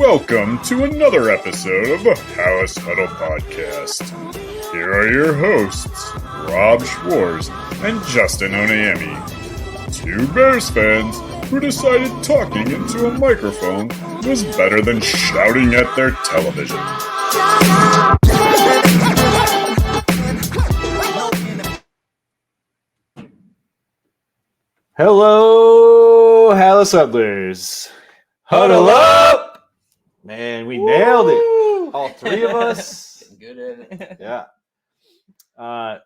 Welcome to another episode of the Palace Huddle Podcast. Here are your hosts, Rob Schwartz and Justin Onayemi, two Bears fans who decided talking into a microphone was better than shouting at their television. Hello, Palace Huddlers. Huddle up! Man, we nailed it. All three of us. Good at it. Yeah.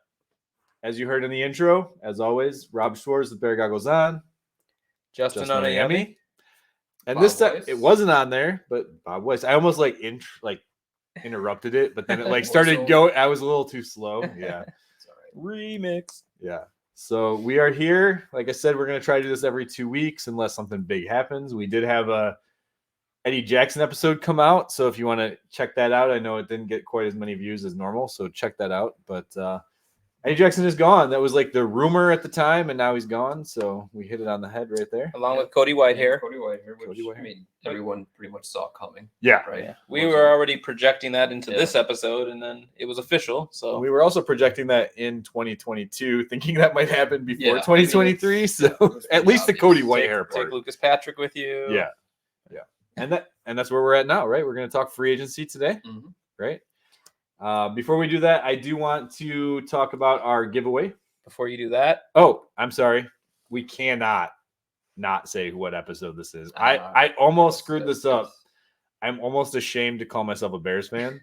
As you heard in the intro, as always, Rob Schwartz, the Bear Goggles On. Justin Onayemi. And Bob this time, Weiss. it wasn't on there, but Bob Weiss. I almost interrupted it, but then it started going. I was a little too slow. Yeah. It's all right. Remix. Yeah. So we are here. Like I said, we're going to try to do this every 2 weeks unless something big happens. We did have a Eddie Jackson episode come out. So if you want to check that out, I know it didn't get quite as many views as normal. So check that out. But Eddie Jackson is gone. That was like the rumor at the time, and now he's gone. So we hit it on the head right there. Along with Cody Whitehair. Cody Whitehair. I mean, everyone pretty much saw coming. Yeah. Right. Yeah. We were already projecting that into this episode, and then it was official. So We were also projecting that in 2022, thinking that might happen before Yeah, 2023. it So was at pretty least the obvious. Cody Whitehair take part. Lucas Patrick with you. Yeah. And that's where we're at now, right? We're going to talk free agency today, Mhm. right? Before we do that, I do want to talk about our giveaway. Before you do that, Oh, I'm sorry. We cannot not say what episode this is. I Ah, almost screwed yes, this up. yes. I'm almost ashamed to call myself a Bears fan.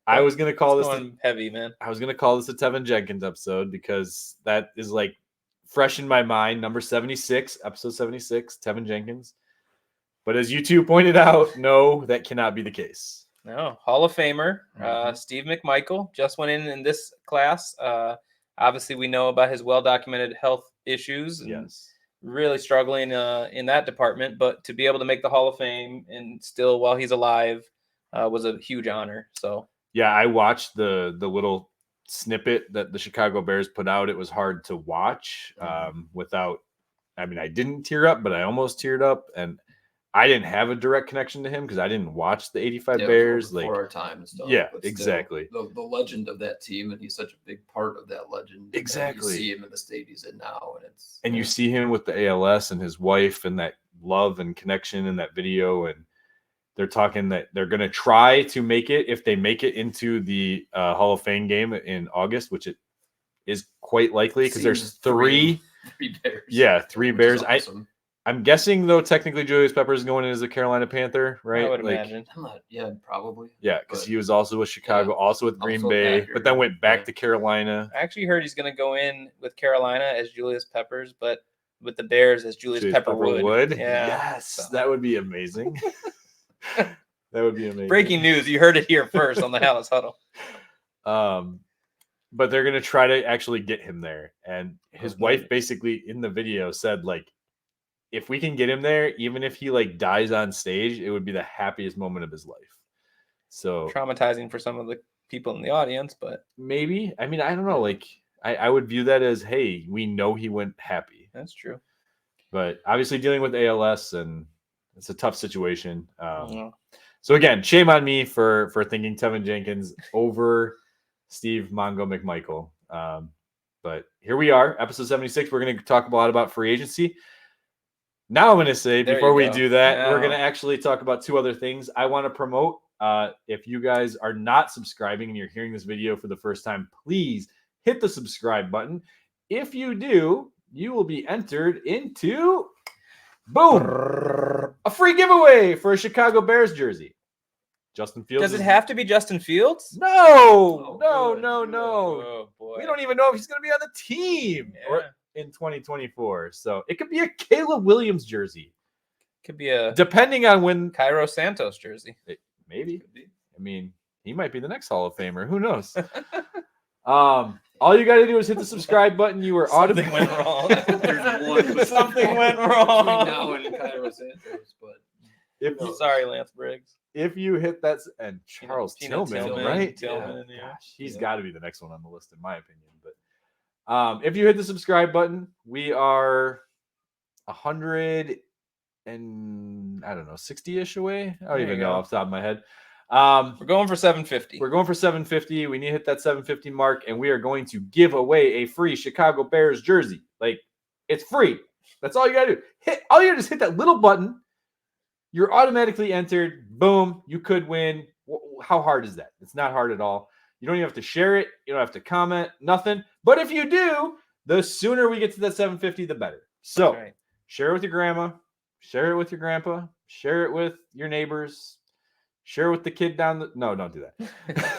I was going to call it's this going heavy, man. I was going to call this a Tevin Jenkins episode because that is like fresh in my mind. Number 76, episode 76, Tevin Jenkins. But as you two pointed out, no, that cannot be the case. No, Hall of Famer, Mhm. Steve McMichael just went in this class. Obviously, we know about his well-documented health issues. And Yes. really struggling in that department, but to be able to make the Hall of Fame and still while he's alive was a huge honor. So Yeah, I watched the little snippet that the Chicago Bears put out. It was hard to watch without. I mean, I didn't tear up, but I almost teared up, and I didn't have a direct connection to him because I didn't watch the '85 Yeah, Bears. before Like, our time and stuff. yeah, but still, exactly. The legend of that team, and he's such a big part of that legend. and Exactly. You see him in the state he's in now, and you see him with the ALS and his wife and that love and connection in that video, and they're talking that they're going to try to make it if they make it into the Hall of Fame game in August, which it is quite likely because there's Seems three. three Bears. Yeah, three which Bears. is awesome. I'm guessing though, technically Julius Peppers is going in as a Carolina Panther, right? I would Like, imagine. I'm not. Yeah, probably. yeah, because But- he was also with Chicago, also with Green Also Bay, back here, but then went back right. to Carolina. I actually heard he's going to go in with Carolina as Julius Peppers, but with the Bears as Julius Pepper would. Yeah. Yes, So. that would be amazing. That would be amazing. Breaking news. You heard it here first on the Palace Huddle. But they're gonna try to actually get him there. And his Okay. wife basically in the video said, like, if we can get him there, even if he like dies on stage, it would be the happiest moment of his life. So Traumatizing for some of the people in the audience, but maybe, I mean, I don't know. Like, I would view that as, hey, we know he went happy. that's true. But obviously dealing with ALS, and it's a tough situation. Yeah. So again, shame on me for thinking Tevin Jenkins over Steve Mongo McMichael. But here we are, episode 76. We're going to talk a lot about free agency. Now I'm going to say, There before you we go. do that, we're Now. going to actually talk about two other things I want to promote. If you guys are not subscribing and you're hearing this video for the first time, please hit the subscribe button. If you do, you will be entered into, boom, a free giveaway for a Chicago Bears jersey. Justin Fields. Does it have to be Justin Fields? No, Oh, no, good, no, good. no. Oh boy. We don't even know if he's going to be on the team or Yeah. in 2024. So it could be a Caleb Williams jersey, Could be a depending on when. Cairo Santos jersey. Maybe. Could be. I mean, he might be the next Hall of Famer. Who knows? All you got to do is hit the subscribe button. You were Something automatically went wrong. There's one Something went between wrong. now and Cairo Santos, but if No. you, Sorry, Lance Briggs. if you hit that and Charles Tina Tillman, right? Tillman, yeah. Gosh, he's Yeah. got to be the next one on the list in my opinion. But if you hit the subscribe button, we are 100 and I don't know, 60-ish away. I don't There even you know go. off the top of my head. We're going for 750. We're going for 750. We need to hit that 750 mark, and we are going to give away a free Chicago Bears jersey. Like, it's free. That's all you gotta do. All you gotta do is hit that little button. You're automatically entered. Boom, you could win. How hard is that? It's not hard at all. You don't even have to share it. You don't have to comment, nothing. But if you do, the sooner we get to that 750, the better. So Right. share it with your grandma, share it with your grandpa, share it with your neighbors, share it with the kid down the... No, don't do that.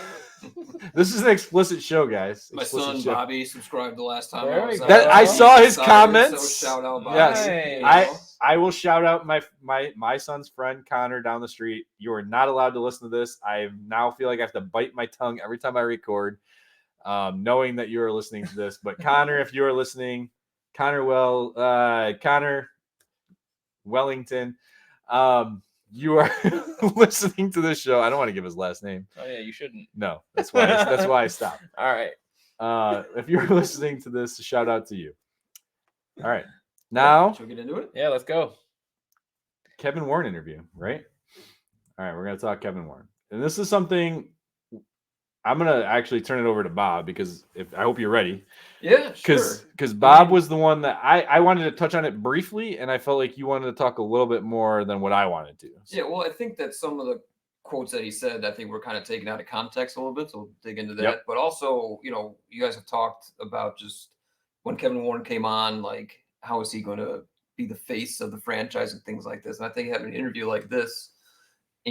This is an explicit show, guys. My Explicit son show. Bobby subscribed the last time There I was we on. go. That I saw his Excited, comments. So shout out Bobby. Yes. Nice. I will shout out my son's friend Connor down the street. You are not allowed to listen to this. I now feel like I have to bite my tongue every time I record, knowing that you are listening to this. But Connor, if you are listening, Connor Wellington, you are listening to this show. I don't want to give his last name. Oh yeah, you shouldn't. No, that's why I stopped. All right. If you're listening to this, shout out to you. All right. Now, Should we get into it? Yeah, let's go. Kevin Warren interview, right? All right, we're going to talk Kevin Warren. And this is something I'm going to actually turn it over to Bob because I hope you're ready. Yeah, sure. Because Bob was the one that I wanted to touch on it briefly, and I felt like you wanted to talk a little bit more than what I wanted to. So. Yeah, well, I think that some of the quotes that he said, I think were kind of taken out of context a little bit, so we'll dig into that. Yep. But also, you guys have talked about just when Kevin Warren came on, like, how is he going to be the face of the franchise and things like this? And I think having an interview like this,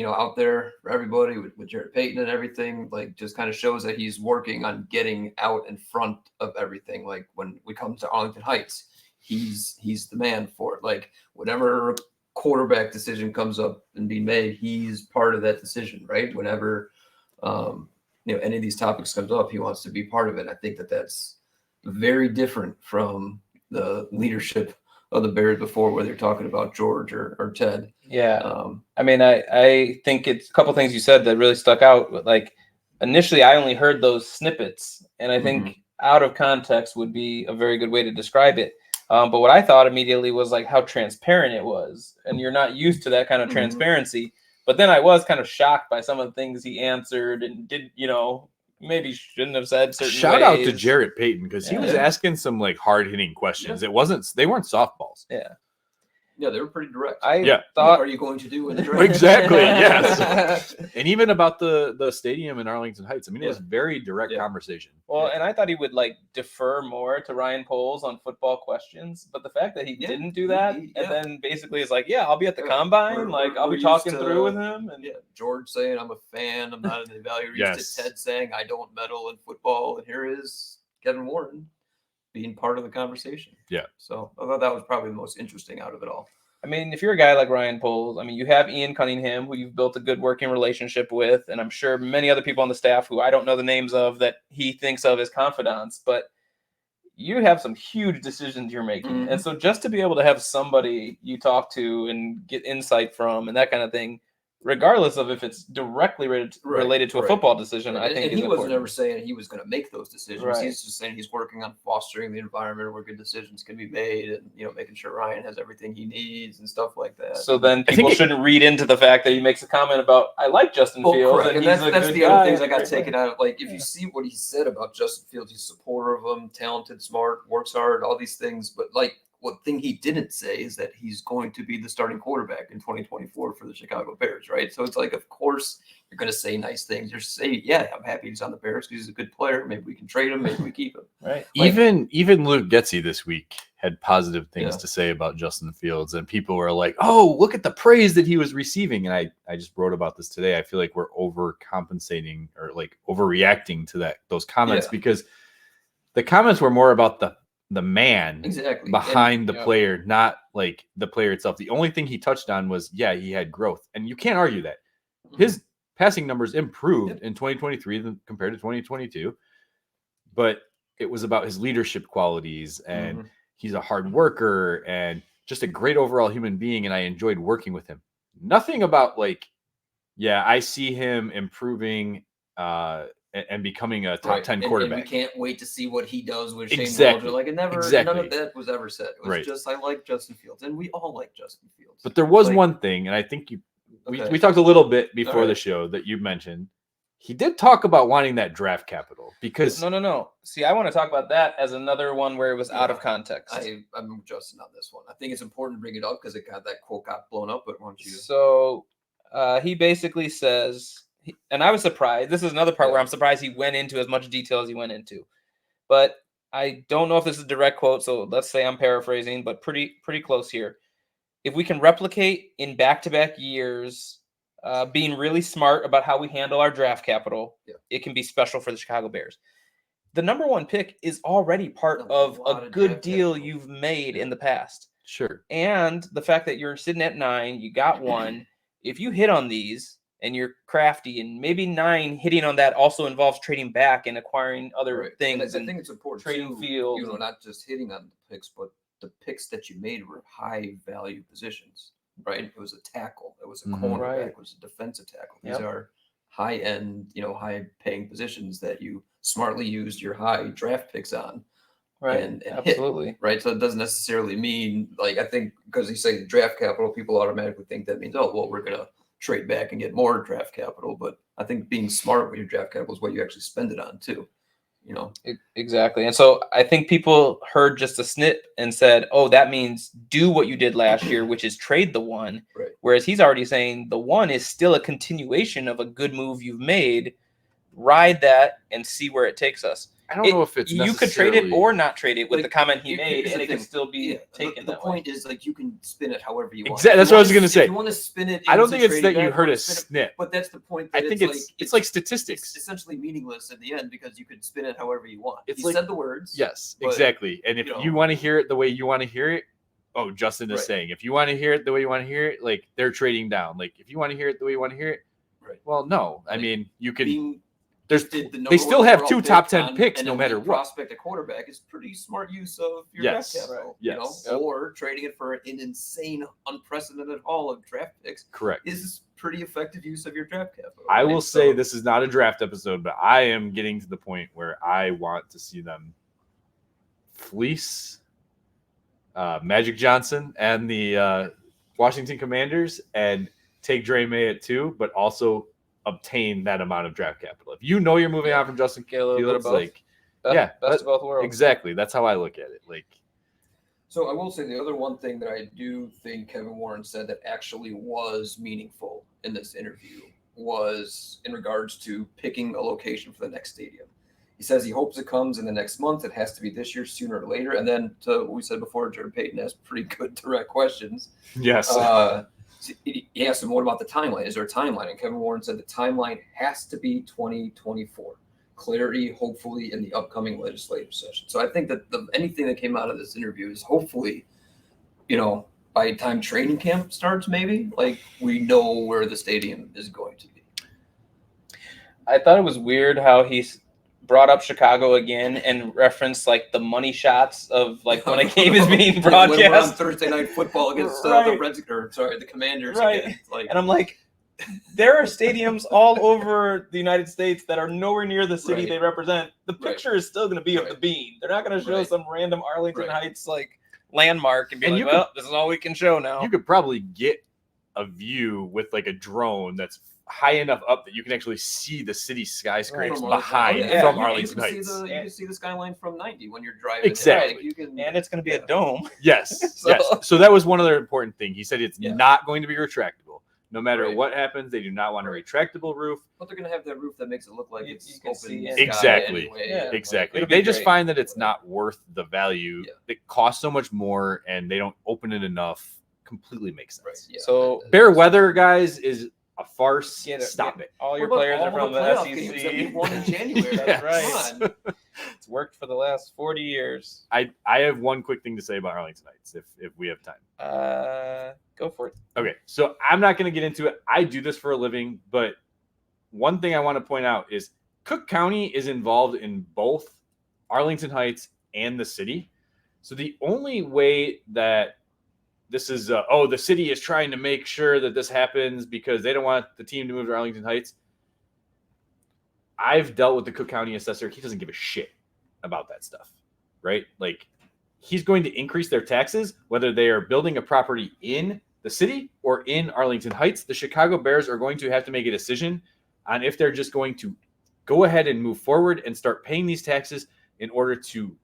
out there for everybody with Jared Payton and everything, like, just kind of shows that he's working on getting out in front of everything. Like, when we come to Arlington Heights, he's the man for it. Like, whatever quarterback decision comes up and being made, he's part of that decision, right? Whenever any of these topics comes up, he wants to be part of it. I think that that's very different from the leadership of the Bears before, whether you're talking about George or Ted. Yeah. I mean, I think it's a couple things you said that really stuck out. Like, initially, I only heard those snippets, and I think out of context would be a very good way to describe it. But what I thought immediately was like how transparent it was, and you're not used to that kind of transparency. But then I was kind of shocked by some of the things he answered and did, maybe shouldn't have said certain Shout out to ways. Jarrett Payton because he was asking some like hard hitting questions. They weren't softballs. Yeah, they were pretty direct. I What thought are you going to do in the draft? Exactly. Yes. And even about the stadium in Arlington Heights. I mean, it was very direct conversation. Well, and I thought he would like defer more to Ryan Poles on football questions, but the fact that he didn't do that, and then basically is like, I'll be at the combine, I'll be talking through with him. And George saying, I'm a fan, I'm not an evaluator. To Ted saying, I don't meddle in football. And here is Kevin Warren being part of the conversation. Yeah. So I thought that was probably the most interesting out of it all. I mean, if you're a guy like Ryan Poles, I mean, you have Ian Cunningham, who you've built a good working relationship with, and I'm sure many other people on the staff who I don't know the names of that he thinks of as confidants, but you have some huge decisions you're making. And so just to be able to have somebody you talk to and get insight from and that kind of thing, regardless of if it's directly related to a football decision, I think he wasn't ever saying he was going to make those decisions. Right. He's just saying he's working on fostering the environment where good decisions can be made, and making sure Ryan has everything he needs and stuff like that. So then people shouldn't read into the fact that he makes a comment about I like Justin Fields. And that's the other things I got taken out of. Like, if you see what he said about Justin Fields, he's a supporter of him, talented, smart, works hard, all these things. But like, what thing he didn't say is that he's going to be the starting quarterback in 2024 for the Chicago Bears, right? So it's like, of course, you're going to say nice things. You're saying, I'm happy he's on the Bears because he's a good player. Maybe we can trade him. Maybe we keep him. Right. Like, even Luke Getsy this week had positive things to say about Justin Fields, and people were like, "Oh, look at the praise that he was receiving." And I just wrote about this today. I feel like we're overcompensating or like overreacting to those comments because the comments were more about the man behind the player, not like the player itself. The only thing he touched on was, he had growth. And you can't argue that. His passing numbers improved in 2023 compared to 2022. But it was about his leadership qualities, and he's a hard worker and just a great overall human being. And I enjoyed working with him. Nothing about like, I see him improving and becoming a top Right. 10 And quarterback. we can't wait to see what he does with Shane Exactly. Waldron. Like none Exactly. of that was ever said. It was Right. just I like Justin Fields, and we all like Justin Fields. But there was Like, one thing, and I think Okay. we talked a little bit before All the right. show that you mentioned. He did talk about wanting that draft capital because No. See, I want to talk about that as another one where it was out of context. I'm with Justin on this one. I think it's important to bring it up because that quote got blown up. But why don't you? So he basically says, and I was surprised. This is another part Yeah. where I'm surprised he went into as much detail as he went into. But I don't know if this is a direct quote, so let's say I'm paraphrasing, but pretty close here. If we can replicate in back-to-back years, being really smart about how we handle our draft capital, it can be special for the Chicago Bears. The number one pick is already part of a good deal you've made in the past. sure. And the fact that you're sitting at 9, you got 1. If you hit on these and you're crafty, and maybe 9 hitting on that also involves trading back and acquiring other things. And I think it's important trading too, fields. not just hitting on the picks, but the picks that you made were high value positions, right? It was a tackle, it was a cornerback, Right. it was a defensive tackle. These Yep. are high end, high paying positions that you smartly used your high draft picks on. Right. And Absolutely. hit, right? So it doesn't necessarily mean, like, I think because you say draft capital, people automatically think that means, oh, well, we're going to trade back and get more draft capital. But I think being smart with your draft capital is what you actually spend it on too. Exactly. And so I think people heard just a snip and said, oh, that means do what you did last year, which is trade the 1. Right. Whereas he's already saying the 1 is still a continuation of a good move you've made. Ride that and see where it takes us. I don't know if it's you could trade it or not trade it with Like, the comment he it- made, here's and the it can thing. still be taken The that way. point is, like, you can spin it however you want. Exactly. That's what I was going to say. If you want to spin it, I don't into think it's trading that you back, heard or a spin it- snip. But that's the point. I That think it's like statistics. It's essentially meaningless in the end because you could spin it however you want. It's You like- said the words. Yes, but, exactly. And if you want to hear it the way you want to hear it, Justin is Right. saying, if you want to hear it the way you want to hear it, like they're trading down. Like if you want to hear it the way you want to hear it, Right. well, no. I Like, mean, you can. being There's the number they still one have overall 2 pick top 10 on picks an no elite matter what. prospect at quarterback is pretty smart use of your Yes. draft capital. Yes. Yep. Or trading it for an insane, unprecedented haul of draft picks Correct. is pretty effective use of your draft capital. I right? will say So- this is not a draft episode, but I am getting to the point where I want to see them fleece Magic Johnson and the Washington Commanders and take Dre May at 2, but also obtain that amount of draft capital. If you know you're moving on from Justin Get a little bit of Fields, both. like Best of both worlds. exactly. That's how I look at it. Like So I will say the other one thing that I do think Kevin Warren said that actually was meaningful in this interview was in regards to picking a location for the next stadium. He says he hopes it comes in the next month. It has to be this year, sooner or later. And then to what we said before, Jared Payton asked pretty good direct questions. yes. He asked him, what about the timeline? Is there a timeline? And Kevin Warren said the timeline has to be 2024. Clarity, hopefully, in the upcoming legislative session. So I think that anything that came out of this interview is hopefully, by the time training camp starts, maybe, like, we know where the stadium is going to be. I thought it was weird how he brought up Chicago again and referenced like the money shots of like when a game is being When we're on broadcast. Thursday night football against Right. the Commanders. Right. Again. Like, And I'm like, there are stadiums all over the United States that are nowhere near the city Right. they represent. The Right. picture is still going to be of the Right. bean. They're not going to show Right. some random Arlington Right. Heights like landmark and be And like, you well, this is all we can show now. You could probably get a view with like a drone that's high enough up that you can actually see the city skyscrapes From Arlington. behind yeah. from You Arlington you Heights. You can see the skyline from 90 when you're driving. Exactly. Like, you can, And it's going to be Yeah. a dome. Yes, So- yes. So that was one other important thing. He said it's Yeah. not going to be retractable. No matter Right. what happens, they do not want a Right. retractable roof. but they're going to have that roof that makes it look like You it's can open see sky in. Exactly. anyway. Yeah. Like, Exactly. It'll be They just great. find that it's not worth the value. Yeah. It costs so much more, and they don't open it enough. Completely makes sense. Right. Yeah. So, Bare weather, guys, is a farce. Get it, Stop get it. All What your about players all are from the the playoff games that we SEC. won in January. That's right. Come on. It's worked for the last 40 years. I have one quick thing to say about Arlington Heights, if we have time. Go for it. Okay, so I'm not going to get into it. I do this for a living, but one thing I want to point out is Cook County is involved in both Arlington Heights and the city. So the only way that this is, the city is trying to make sure that this happens because they don't want the team to move to Arlington Heights. I've dealt with the Cook County assessor. He doesn't give a shit about that stuff, right? Like, he's going to increase their taxes, whether they are building a property in the city or in Arlington Heights. The Chicago Bears are going to have to make a decision on if they're just going to go ahead and move forward and start paying these taxes in order to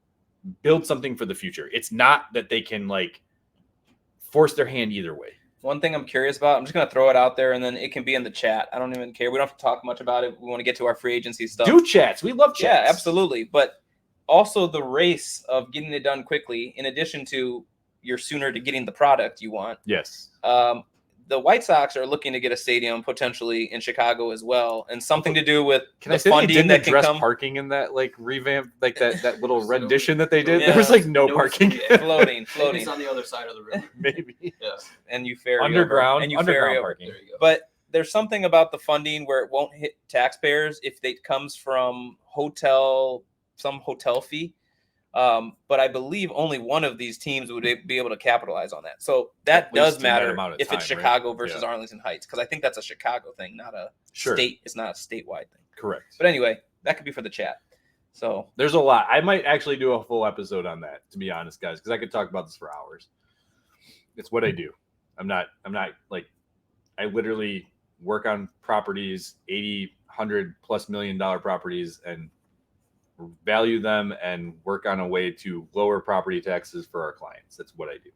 build something for the future. It's not that they can like force their hand either way. One thing I'm curious about, I'm just going to throw it out there, and then it can be in the chat. I don't even care. We don't have to talk much about it. We want to get to our free agency stuff. Do chats. We love chats. Yeah, absolutely. But also the race of getting it done quickly, in addition to you're sooner to getting the product you want. Yes. The White Sox are looking to get a stadium potentially in Chicago as well, and something to do with Can I say they didn't address parking in that like revamp, like that little rendition that they did? Yeah. There was like no parking. floating. It's on the other side of the river. Maybe. Yeah. And you ferry underground, over, and you underground ferry over. parking. There you go. But there's something about the funding where it won't hit taxpayers if it comes from some hotel fee. But I believe only one of these teams would be able to capitalize on that. So that does matter if it's Chicago versus Arlington Heights, because I think that's a Chicago thing, not a state. It's not a statewide thing. Correct. But anyway, that could be for the chat. So there's a lot. I might actually do a full episode on that, to be honest, guys, because I could talk about this for hours. It's what I do. I'm not like, I literally work on properties, 80, 100 plus $1 million properties, and value them and work on a way to lower property taxes for our clients. That's what I do.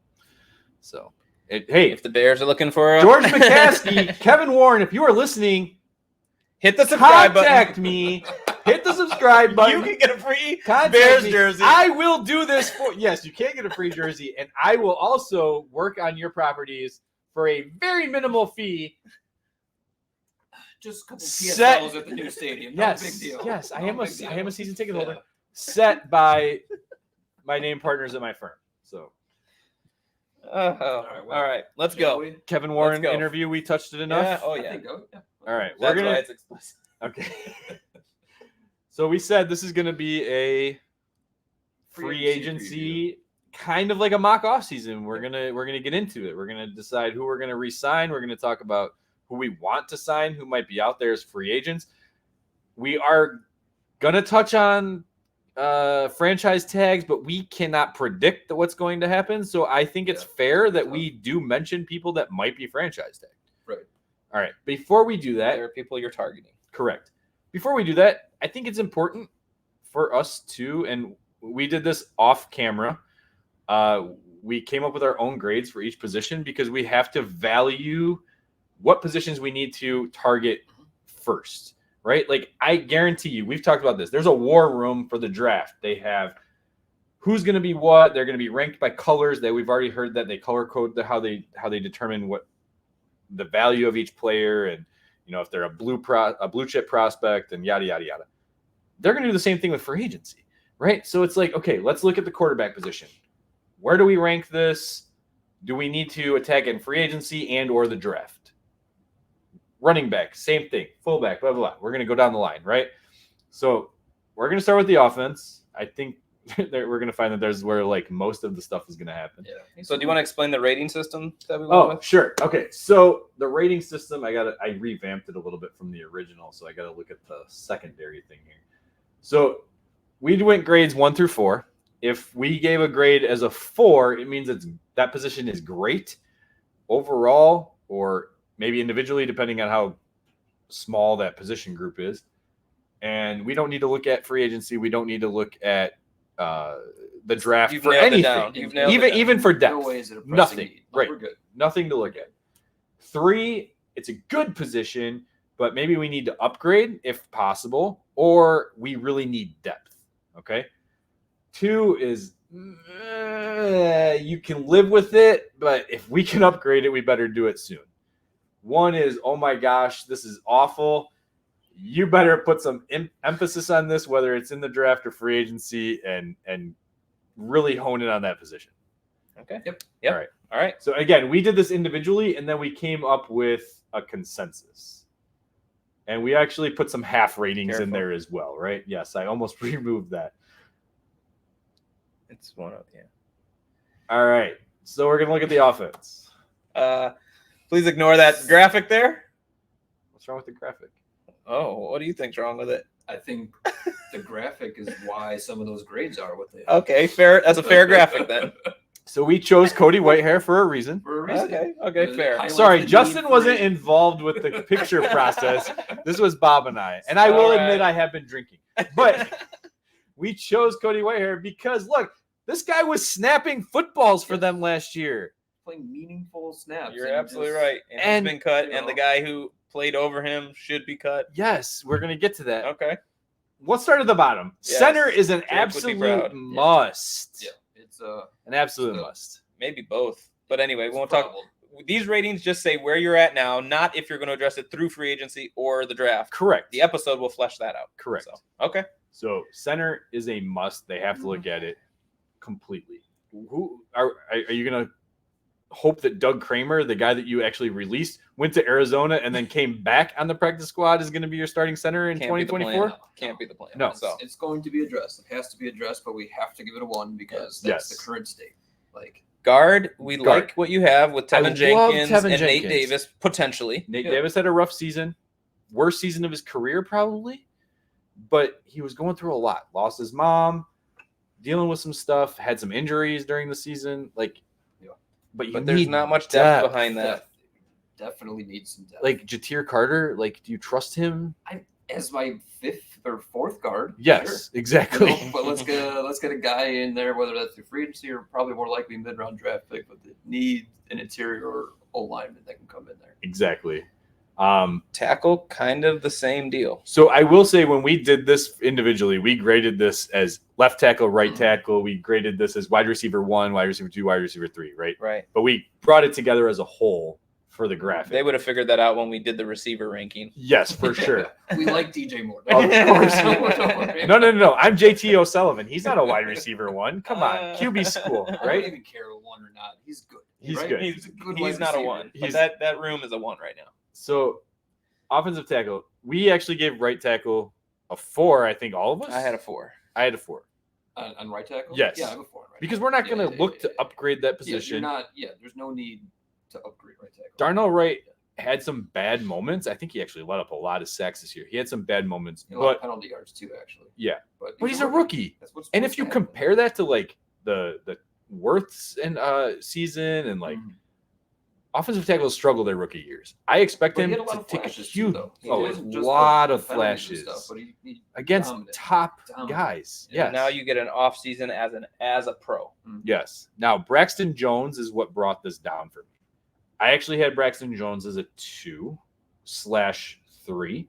So, hey, if the Bears are looking for George McCaskey, Kevin Warren, if you are listening, hit the subscribe button. Contact me. Hit the subscribe button. You can get a free Bears jersey. I will do this for yes. You can get a free jersey, and I will also work on your properties for a very minimal fee. Just a couple PSLs at the new stadium. Yes, no big deal. Yes, I am a season ticket holder. Yeah. Set by my name partners at my firm. So, all right, let's go. Kevin Warren interview. We touched it enough. Yeah. Oh yeah. I think so, yeah. All right, That's why it's explicit. Okay. So we said this is going to be a free agency, kind of like a mock off season. We're gonna get into it. We're gonna decide who we're gonna re-sign. We're gonna talk about who we want to sign, who might be out there as free agents. We are gonna touch on franchise tags, but we cannot predict what's going to happen. So I think it's fair that we do mention people that might be franchise tagged. Right. All right. Before we do that, there are people you're targeting. Correct. Before we do that, I think it's important for us to, and we did this off camera. We came up with our own grades for each position because we have to value what positions we need to target first, right? Like, I guarantee you, we've talked about this. There's a war room for the draft. They have who's going to be what. They're going to be ranked by colors. That we've already heard that they color code how they determine what the value of each player, and if they're a blue chip prospect and yada yada yada. They're going to do the same thing with free agency, right? So it's like, okay, let's look at the quarterback position. Where do we rank this? Do we need to attack in free agency and or the draft? Running back, same thing. Fullback, blah, blah, blah. We're going to go down the line, right? So we're going to start with the offense. I think that we're going to find that there's where like most of the stuff is going to happen. Yeah. So do you want to explain the rating system that we went with? Sure. Okay. So the rating system, I revamped it a little bit from the original. So I got to look at the secondary thing here. So we went grades 1 through 4. If we gave a grade as a 4, it means that position is great overall, or maybe individually, depending on how small that position group is. And we don't need to look at free agency. We don't need to look at the draft for anything, even for depth. No way is it a pressing nothing. need. Right. We're good. Nothing to look at. 3, it's a good position, but maybe we need to upgrade if possible, or we really need depth. Okay. 2 is you can live with it, but if we can upgrade it, we better do it soon. 1 is, oh my gosh, this is awful. You better put some emphasis on this, whether it's in the draft or free agency, and really hone in on that position. Okay. Yep. All right. So again, we did this individually, and then we came up with a consensus. And we actually put some half ratings in there as well, right? Yes, I almost removed that. It's one of, yeah. All right. So we're going to look at the offense. Please ignore that graphic there. What's wrong with the graphic? Oh, what do you think's wrong with it? I think the graphic is why some of those grades are what they are. Okay, fair. That's a fair graphic then. So we chose Cody Whitehair for a reason. For a reason. Okay, It fair. highlights Sorry, the Justin need wasn't for- involved with the picture process. This was Bob and I. And I will All admit right. I have been drinking. But we chose Cody Whitehair because, look, this guy was snapping footballs for them last year. playing meaningful snaps. You're and absolutely just- right. And and, he's been cut, you and the know. guy who played over him should be cut. Yes, we're going to get to that. Okay. Let's start at the bottom. Yes, Center is an Drake would be absolute proud. must. Yeah, it's An absolute Still. must. Maybe both. But anyway, we it's won't a talk. problem. These ratings just say where you're at now, not if you're going to address it through free agency or the draft. Correct. The episode will flesh that out. Correct. So, okay. So center is a must. They have to look at it completely. Who are you going to hope that Doug Kramer, the guy that you actually released, went to Arizona and then came back on the practice squad, is going to be your starting center in Can't be the plan. 2024? Can't be the plan. No. So It's going to be addressed. It has to be addressed, but we have to give it a 1 because Yes. that's the current state. Like guard, we Guard. like what you have with I Tevin love Jenkins Tevin and Nate Jenkins. Davis potentially. Nate Yeah. Davis had a rough season, worst season of his career probably, but he was going through a lot. Lost his mom, dealing with some stuff, had some injuries during the season. Like, Yeah. but you But there's need not much depth behind that. depth. Definitely needs some depth. Like Jatir Carter, like, do you trust him? as my 5th or 4th guard. Yes, sure. exactly. You know, but let's get a guy in there, whether that's through free agency or probably more likely mid-round draft pick, but that need an interior O lineman that can come in there. Exactly. Tackle, kind of the same deal. So I will say when we did this individually, we graded this as left tackle, right tackle. We graded this as wide receiver 1, wide receiver 2, wide receiver 3, right? Right. But we brought it together as a whole for the graphic. They would have figured that out when we did the receiver ranking. Yes, for sure. We like DJ Moore. Of course. Don't worry. No. I'm JT O'Sullivan. He's not a wide receiver 1. Come on. QB school, I don't right? even care a 1 or not. He's good. He's right? good. He's a good he's wide not a receiver. 1. But He's- that room is a 1 right now. So offensive tackle, we actually gave right tackle a 4, I think all of us. I had a 4. I had a 4. On right tackle? Yes. Yeah, I have a 4 on right Because tackle. we're not going to Yeah, look to yeah. upgrade that Yeah, you're position. not. Yeah, there's no need to upgrade right tackle. Darnell Wright had some bad moments. I think he actually let up a lot of sacks this year. He had some bad moments, A lot of but penalty yards too, actually. yeah. But But he's a rookie. That's what's And supposed if you to happen. compare that to like the Worths and season and like Mhm. offensive tackles struggle their rookie years. I expect But he him had a lot to of take a flashes too, huge though. He a wasn't just lot the of penalties and flashes stuff, but he against dominant. top Dominant. guys. Yeah, Yes. Now you get an off season as a pro. Yes. Now Braxton Jones is what brought this down for me. I actually had Braxton Jones as a 2/3.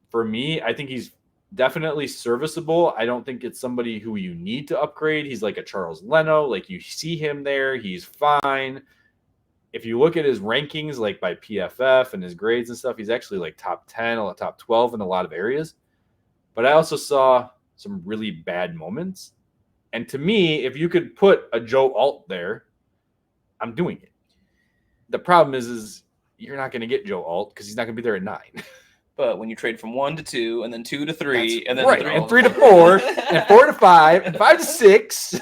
For me, I think he's definitely serviceable. I don't think it's somebody who you need to upgrade. He's like a Charles Leno. Like you see him there, he's fine. If you look at his rankings, like by PFF and his grades and stuff, he's actually like top 10 or top 12 in a lot of areas. But I also saw some really bad moments. And to me, if you could put a Joe Alt there, I'm doing it. The problem is you're not going to get Joe Alt because he's not going to be there at 9. But when you trade from 1 to 2, and then 2 to 3, That's and then right. 3 And 3 to 4, and 4 to 5, and 5 to 6.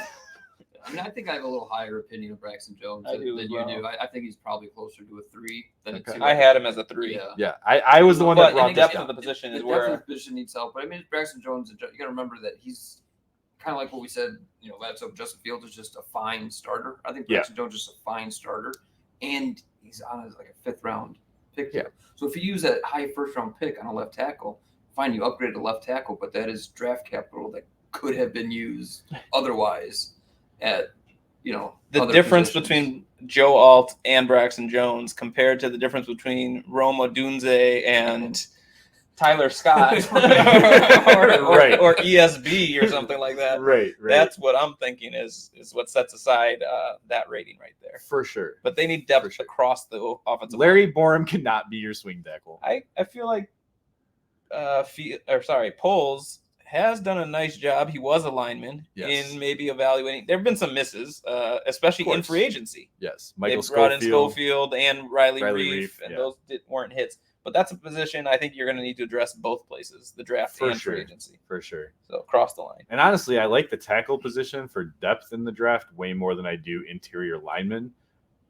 I mean, I think I have a little higher opinion of Braxton Jones I than do you as well. do. I think he's probably closer to a 3 than Okay. a 2. I had him as a 3. Yeah. Yeah, I was the one that But brought in this depth down. of the position The is depth of where the position needs help. But I mean, Braxton Jones, you got to remember that he's kind of like what we said, last up. Justin Fields is just a fine starter. I think Yeah. Braxton Jones is just a fine starter. And he's on as like a 5th round pick. Yeah. So if you use that high 1st round pick on a left tackle, fine, you upgrade to left tackle, but that is draft capital that could have been used otherwise at, the other difference positions. between Joe Alt and Braxton Jones compared to the difference between Rome Odunze and Tyler Scott Right. or ESB or something like that. Right. That's what I'm thinking is what sets aside that rating right there. for sure. But they need depth For sure. across the offensive Larry Borum cannot be your swing tackle. line. I feel like Poles has done a nice job. He was a lineman Yes. in maybe evaluating. There have been some misses, especially in course. free agency. Yes, They Michael brought in Schofield. Schofield and Riley Riley Reif, Reif, and yeah. those weren't hits. But that's a position I think you're going to need to address both places, the draft For and sure. free agency. For sure. So across the line. And honestly, I like the tackle position for depth in the draft way more than I do interior linemen.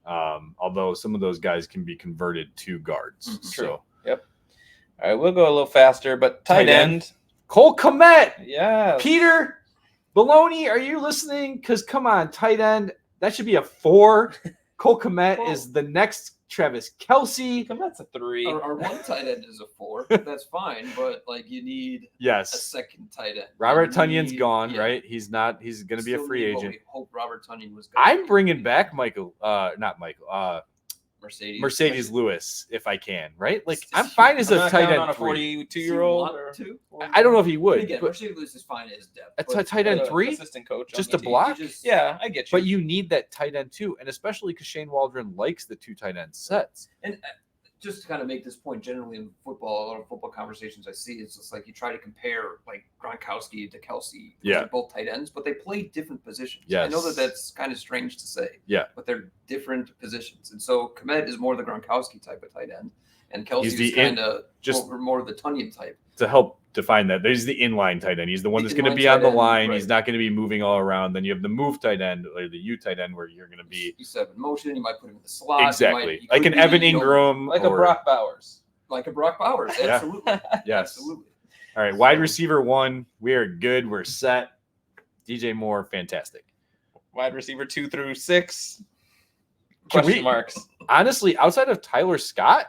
Although some of those guys can be converted to guards. True. So Yep. All right, we'll go a little faster, but tight end. Cole Kmet. Yeah. Peter Baloney, are you listening? Because come on, tight end. That should be a 4. Cole Kmet is the next Travis Kelce. That's a 3. Our one tight end is a 4. That's fine, but like you need a second tight end. Robert Tunyon's gone, right? He's not. He's going to be a free agent. We hope Robert Tunyon was. I'm bringing back Mercedes Lewis if I can, right? Like I'm fine as a tight end on a 42-year-old. I don't know if he would. Again, Mercedes Lewis is fine as depth. A tight end 3, assistant coach, just a block. Yeah, I get you. But you need that tight end too, and especially because Shane Waldron likes the 2 tight end sets. And just to kind of make this point, generally in football, a lot of football conversations I see, it's just like you try to compare like Gronkowski to Kelce. Yeah. They're both tight ends, but they play different positions. Yes. I know that's kind of strange to say. Yeah. But they're different positions. And so Kmet is more the Gronkowski type of tight end. And Kelce is kind of more the Tunyon type. To help define that, there's the inline tight end. He's the one that's going to be on the line. Right. He's not going to be moving all around. Then you have the move tight end or the U tight end where you're going to be. You set in motion. You might put him in the slot. Exactly. Like an Evan Ingram. Like a Brock Bowers. Absolutely. Yes. Absolutely. All right. Wide receiver 1. We are good. We're set. DJ Moore, fantastic. Wide receiver 2 through 6. Question marks. Honestly, outside of Tyler Scott,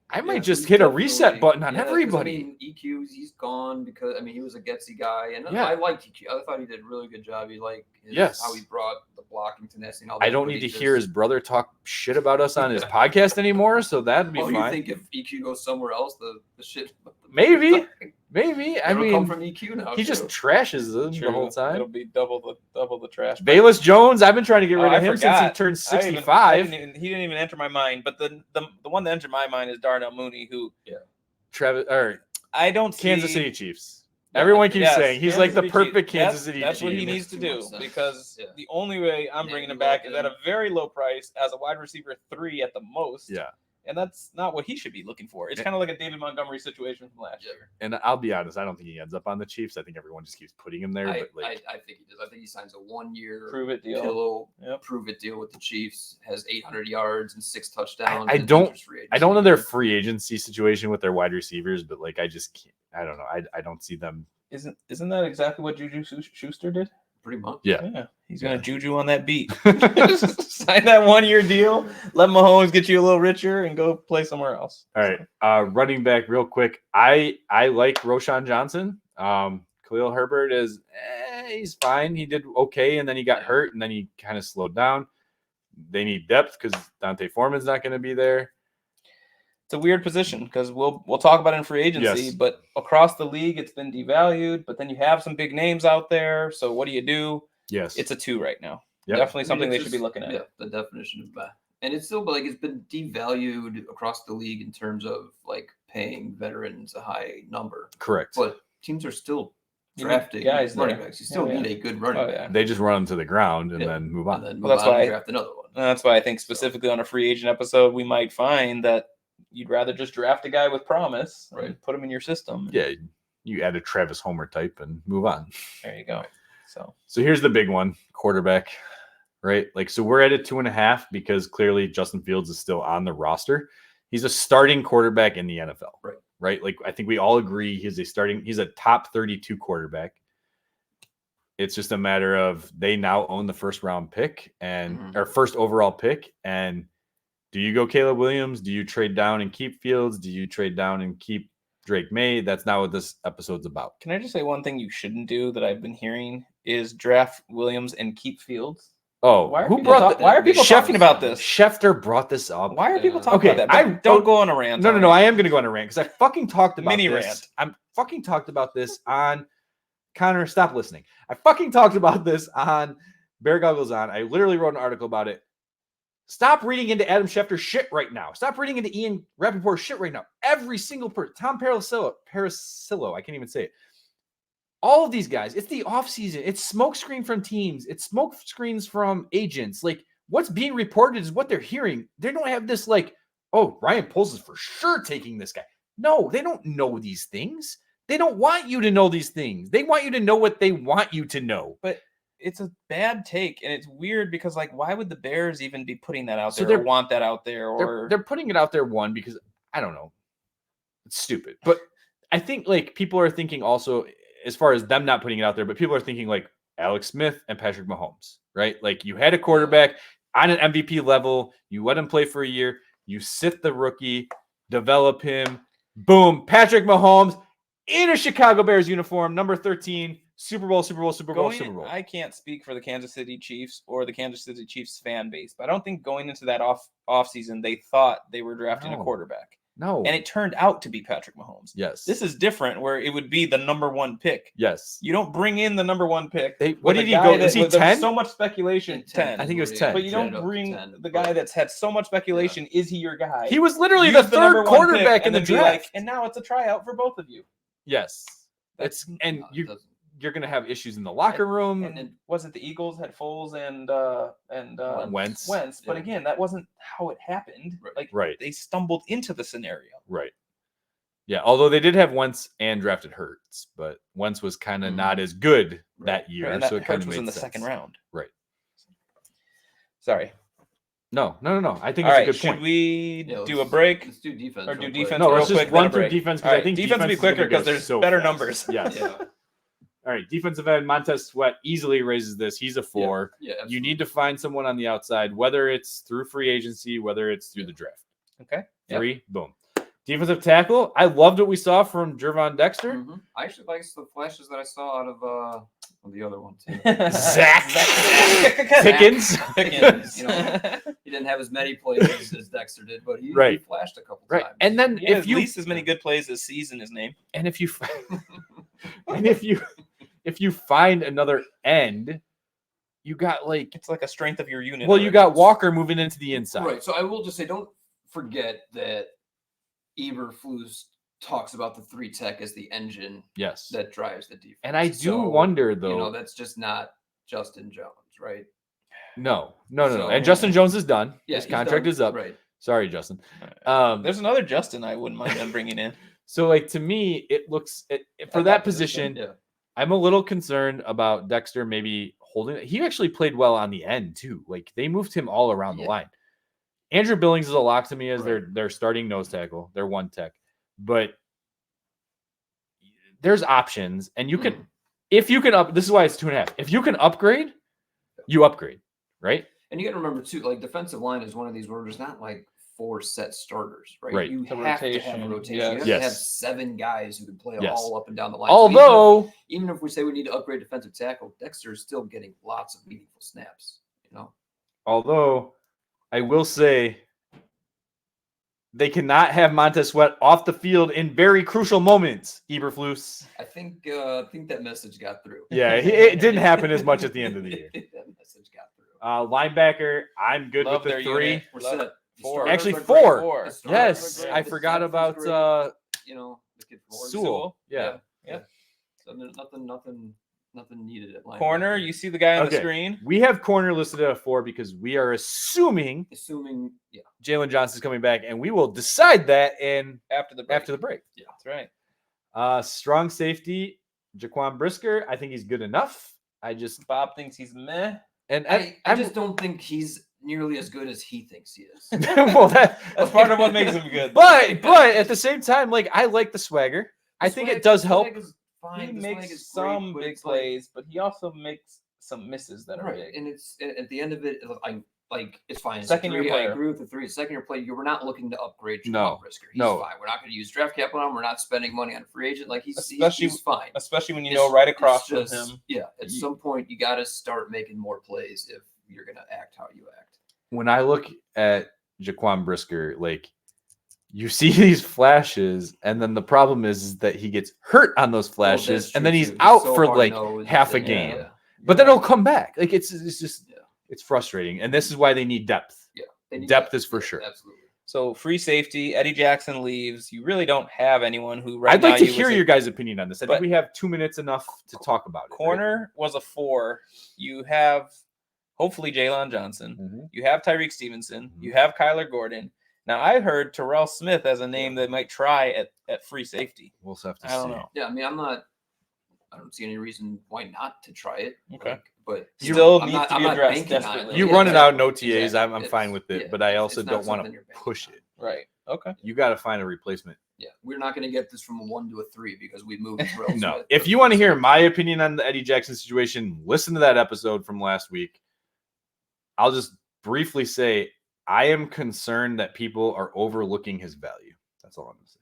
I might just hit a reset button on everybody. EQ's, he's gone because he was a Getsy guy, and I liked EQ. I thought he did a really good job. He how he brought the blocking tenacity. And all that. I don't need to hear his brother talk shit about us on his podcast anymore, so that'd be fine. You think if EQ goes somewhere else, the shit? Maybe. It'll come from EQ now. He just trashes them the whole time. It'll be double the trash. Bayless Jones, I've been trying to get rid of him since he turned 65. He didn't even enter my mind. But the one that entered my mind is Darnell Mooney, who I don't see Kansas City Chiefs. Everyone keeps saying he's like the perfect Kansas City Chief. That's what he needs to do because the only way I'm bringing him back is at a very low price as a wide receiver 3 at the most. Yeah. And that's not what he should be looking for. It's kind of like a David Montgomery situation from last year. And I'll be honest, I don't think he ends up on the Chiefs. I think everyone just keeps putting him there. I think he does. I think he signs a 1-year prove it deal with the Chiefs. Has 800 yards and 6 touchdowns. I don't know their free agency situation with their wide receivers, but like I just can't. I don't know. I don't see them. Isn't that exactly what Juju Schuster did? Pretty much. Yeah. He's going to Juju on that beat. Sign that 1-year deal. Let Mahomes get you a little richer and go play somewhere else. All right. Running back real quick. I like Roshan Johnson. Khalil Herbert is he's fine. He did okay, and then he got hurt, and then he kind of slowed down. They need depth because Dante Foreman's not going to be there. It's a weird position because we'll talk about it in free agency, but across the league, it's been devalued. But then you have some big names out there. So what do you do? Yes. It's a 2 right now. Yep. Definitely something they should be looking at. Yeah, the definition of that. And it's still like it's been devalued across the league in terms of like paying veterans a high number. Correct. But teams are still drafting running backs. You still need a good running back. They just run them to the ground and then move on. And then that's why draft another one. That's why I think specifically on a free agent episode, we might find that you'd rather just draft a guy with promise and put him in your system. Yeah, you add a Travis Homer type and move on. There you go. So here's the big one, quarterback, right? Like, so we're at a 2.5 because clearly Justin Fields is still on the roster. He's a starting quarterback in the NFL, right? Like, I think we all agree he's a top 32 quarterback. It's just a matter of they now own the first round pick or first overall pick. And do you go Caleb Williams? Do you trade down and keep Fields? Do you trade down and keep Drake May? That's not what this episode's about. Can I just say one thing you shouldn't do that I've been hearing is draft Williams and keep Fields? Oh, why are people talking about this? Schefter brought this up. Why are people talking about that? Don't go on a rant. No. I am going to go on a rant because I fucking talked about mini this. Rant. I'm fucking talked about this on Connor. Stop listening. I fucking talked about this on Bear Goggles On. I literally wrote an article about it. Stop reading into Adam Schefter's shit right now. Stop reading into Ian Rappaport's shit right now. Every single person, Tom Parasillo, I can't even say it. All of these guys, it's the offseason. It's smokescreen from teams. It's smoke screens from agents. Like, what's being reported is what they're hearing. They don't have this like, oh, Ryan Poles is for sure taking this guy. No, they don't know these things. They don't want you to know these things. They want you to know what they want you to know. But it's a bad take, and it's weird because, like, why would the Bears even be putting that out there or want that out there? Or they're putting it out there, one, because, I don't know. It's stupid. But I think like people are thinking also, as far as them not putting it out there, but people are thinking like Alex Smith and Patrick Mahomes, right? Like you had a quarterback on an MVP level, you let him play for a year, you sit the rookie, develop him, boom, Patrick Mahomes in a Chicago Bears uniform, number 13, Super Bowl. I can't speak for the Kansas City Chiefs or the Kansas City Chiefs fan base, but I don't think going into that off season they thought they were drafting a quarterback. No. And it turned out to be Patrick Mahomes. Yes. This is different where it would be the number 1 pick. Yes. You don't bring in the number 1 pick. What did he go? Is he 10? There's so much speculation. 10. I think it was 10. But you don't bring the guy that's had so much speculation. Is he your guy? He was literally the third quarterback in the draft. And now it's a tryout for both of you. Yes. You're going to have issues in the locker room. And wasn't the Eagles had Foles and Wentz. But again, that wasn't how it happened. Right. They stumbled into the scenario. Right. Yeah. Although they did have Wentz and drafted Hurts, but Wentz was kind of not as good that year. And so it kind Hurts of was made in the sense. second round. Right. Sorry. No. I think All it's right, a good point. should we do a break? Let's do defense. Or do real defense quick. No, real let's just quick, run then a through break. defense All because I right, think defense will be is gonna quicker go because there's so better fast. numbers. Yes. Yeah. All right. Defensive end, Montez Sweat easily raises this. He's a 4. Yeah, You need to find someone on the outside, whether it's through free agency, whether it's through the draft. Okay. 3, boom. Defensive tackle. I loved what we saw from Jervon Dexter. Mhm. I actually liked the flashes that I saw out of the other one too. Zach Pickens. Pickens. You know, he didn't have as many plays as Dexter did, but he flashed a couple Right. times. And then He had if at you least as many good plays as C's in his name. and if you find another end, you got like It's like a strength of your unit. you got Walker moving into the inside. Right. So I will just say, don't forget that Eberflus talks about the 3 tech as the engine Yes. that drives the defense. And I do So, wonder though. You know, that's just not Justin Jones, right? No. So- And Justin Jones is done. Yeah, His he's contract done. is up. Right. Sorry, Justin. There's another Justin I wouldn't mind them bringing in. So like to me, it looks for that position. Yeah. I'm a little concerned about Dexter maybe holding it. He actually played well on the end too. Like they moved him all around the line. Andrew Billings is a lock to me as their starting nose tackle, their 1 tech. But there's options, and you can if you can up. This is why it's 2.5. If you can upgrade, you upgrade, right? And you got to remember too, like defensive line is one of these where there's not like 4 set starters, right? Right. You The have to have rotation. a rotation. Yes. You have to have 7 guys who can play all up and down the line. So Although even if we say we need to upgrade defensive tackle, Dexter is still getting lots of meaningful snaps. You know. Although I will say they cannot have Montez Sweat off the field in very crucial moments, Eberflus. I think that message got through. Yeah, it didn't happen as much at the end of the year. That message got through. Linebacker, I'm good Love with the their 3. unit. We're Love set. The 4. starters Actually, are great. 4. Four. The starters Yes, are great. I The forgot depth is about great. You know, the kid from Oregon. Sewell. Yeah. So there's nothing needed at linebacker. Corner, you see the guy on the Okay. screen. We have corner listed at a 4 because we are assuming Jaylon Johnson's coming back, and we will decide that After the break. after the break. Yeah. That's right. Strong safety, Jaquan Brisker. I think he's good enough. Bob thinks he's meh. And I I'm just don't think he's nearly as good as he thinks he is. well, That's part of what makes him good. but at the same time, like I like the swagger. I think it does help. He makes some big plays, but he also makes some misses that are Right, big. and it's at the end of it, it's fine. It's Second-year I player. agree with the 3. Second-year play, we're not looking to upgrade Jamal No, Brisker. He's no. fine. We're not going to use draft capital on him. We're not spending money on a free agent. Like he's fine. Especially when you It's- know right it's across from just- him. Yeah, at some point you got to start making more plays if you're going to act how you act. When I look at Jaquan Brisker, like you see these flashes, and then the problem is that he gets hurt on those flashes, that's and then true, he's too. out so for like hard-nosed half a and- game. Yeah. But then he'll come back. Like it's just Yeah. it's frustrating, and this is why they need depth. Yeah, they need Depth is for sure. Absolutely. So free safety, Eddie Jackson leaves. You really don't have anyone who right I'd now like to you would hear say- your guys' opinion on this. I think But- we have 2 minutes enough to talk about it. right? Corner was a 4. You have hopefully Jaylon Johnson. Mhm. You have Tyreek Stevenson. You have Kyler Gordon. Now I heard Terrell Smith as a name that might try at free safety. We'll have to I don't see. know. Yeah, I mean, I don't see any reason why not to try it. Okay. Like, but Still I'm needs not- to I'm be not addressed banking on it. desperately. You Yeah, run it out in exactly. OTAs. I'm It's- fine with it, yeah, but I also it's not don't want something to you're banking push on. it. Right. Okay. You got to find a replacement. Yeah, we're not going to get this from a 1 to a 3 because we moved Terrell No. Smith. If you want to hear my opinion on the Eddie Jackson situation, listen to that episode from last week. I'll just briefly say I am concerned that people are overlooking his value. That's all I'm going to say.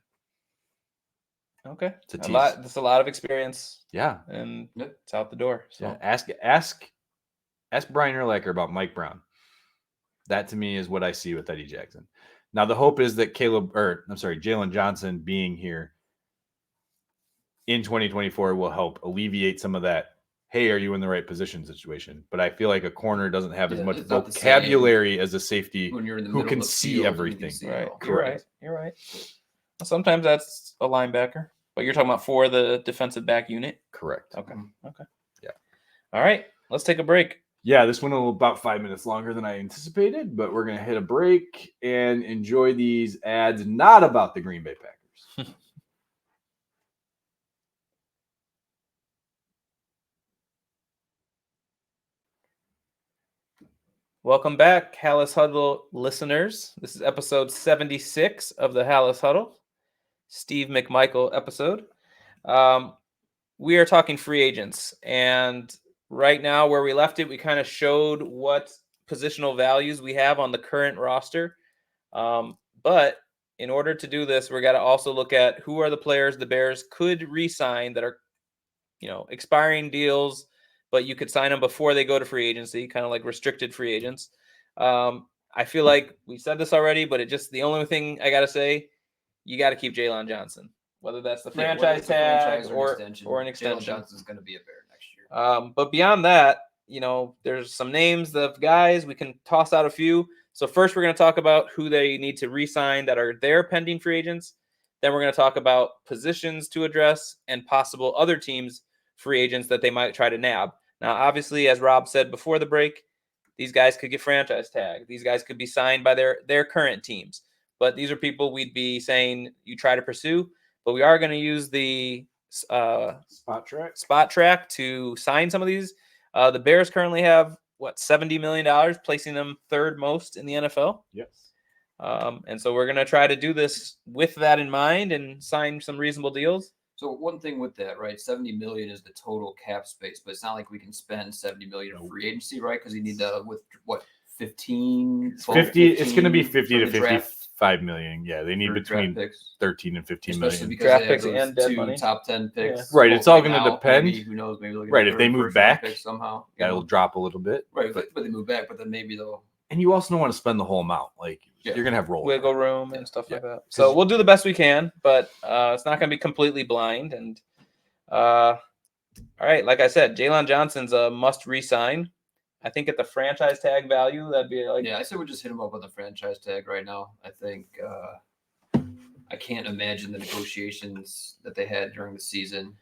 Okay. It's a a tease. lot. That's a lot of experience, Yeah. and Yeah. it's out the door. So Yeah. Ask Brian Urlacher about Mike Brown. That to me is what I see with Eddie Jackson. Now the hope is that Jaylon Johnson being here in 2024 will help alleviate some of that. Hey, are you in the right position situation? But I feel like a corner doesn't have as much it's not the vocabulary as a safety when you're in the who middle can of the see field, everything. you can see it right. all. You're right. Sometimes that's a linebacker, but you're talking about for the defensive back unit. Correct. Okay. Yeah. All right. Let's take a break. Yeah, this went about 5 minutes longer than I anticipated, but we're going to hit a break and enjoy these ads not about the Green Bay Packers. Welcome back, Hallis Huddle listeners. This is episode 76 of the Hallis Huddle, Steve McMichael episode. We are talking free agents, and right now where we left it, we kind of showed what positional values we have on the current roster. But in order to do this, we're got to also look at who are the players the Bears could re-sign that are, expiring deals, but you could sign them before they go to free agency, kind of like restricted free agents. I feel like we said this already, but the only thing I got to say, you got to keep Jaylon Johnson, whether that's the franchise tag or an extension. Jaylon Johnson's going to be a Bear next year. But beyond that, there's some names of guys. We can toss out a few. So first we're going to talk about who they need to re-sign that are their pending free agents. Then we're going to talk about positions to address and possible other teams' free agents that they might try to nab. Now, obviously, as Rob said before the break, these guys could get franchise tag. These guys could be signed by their current teams. But these are people we'd be saying you try to pursue. But we are going to use the spot track to sign some of these. The Bears currently have, $70 million, placing them third most in the NFL. Yes. And so we're going to try to do this with that in mind and sign some reasonable deals. So one thing with that, right? 70 million is the total cap space, but it's not like we can spend 70 million in free agency, right? Because you need to 15, 50. It's going to be 50 to for the draft 55 million. Yeah, they need for between draft picks. 13 and 15 Especially million. because Draft they have picks those and dead two money. top 10 picks. Right, it's all Right gonna now, depend. maybe, who knows? Maybe they'll get Right, a if they third move first round back, pick somehow. That'll drop a little bit. Right, but they move back, but then maybe they'll. And you also don't want to spend the whole amount. You're going to have roll. Wiggle room and stuff Yeah. like that. So we'll do the best we can, but it's not going to be completely blind. And all right, like I said, Jaylon Johnson's a must re-sign. I think at the franchise tag value, that'd be I said we just hit him up on the franchise tag right now. I think I can't imagine the negotiations that they had during the season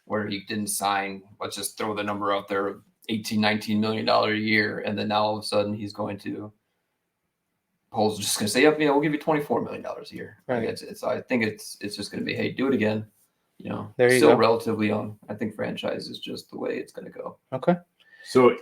where he didn't sign. Let's just throw the number out there of $18-19 million a year, and then now all of a sudden he's going to. Poles just going to say, we'll give you $24 million a year. Right. I think it's just going to be, hey, do it again. There you still go. relatively young. I think franchise is just the way it's going to go. Okay. So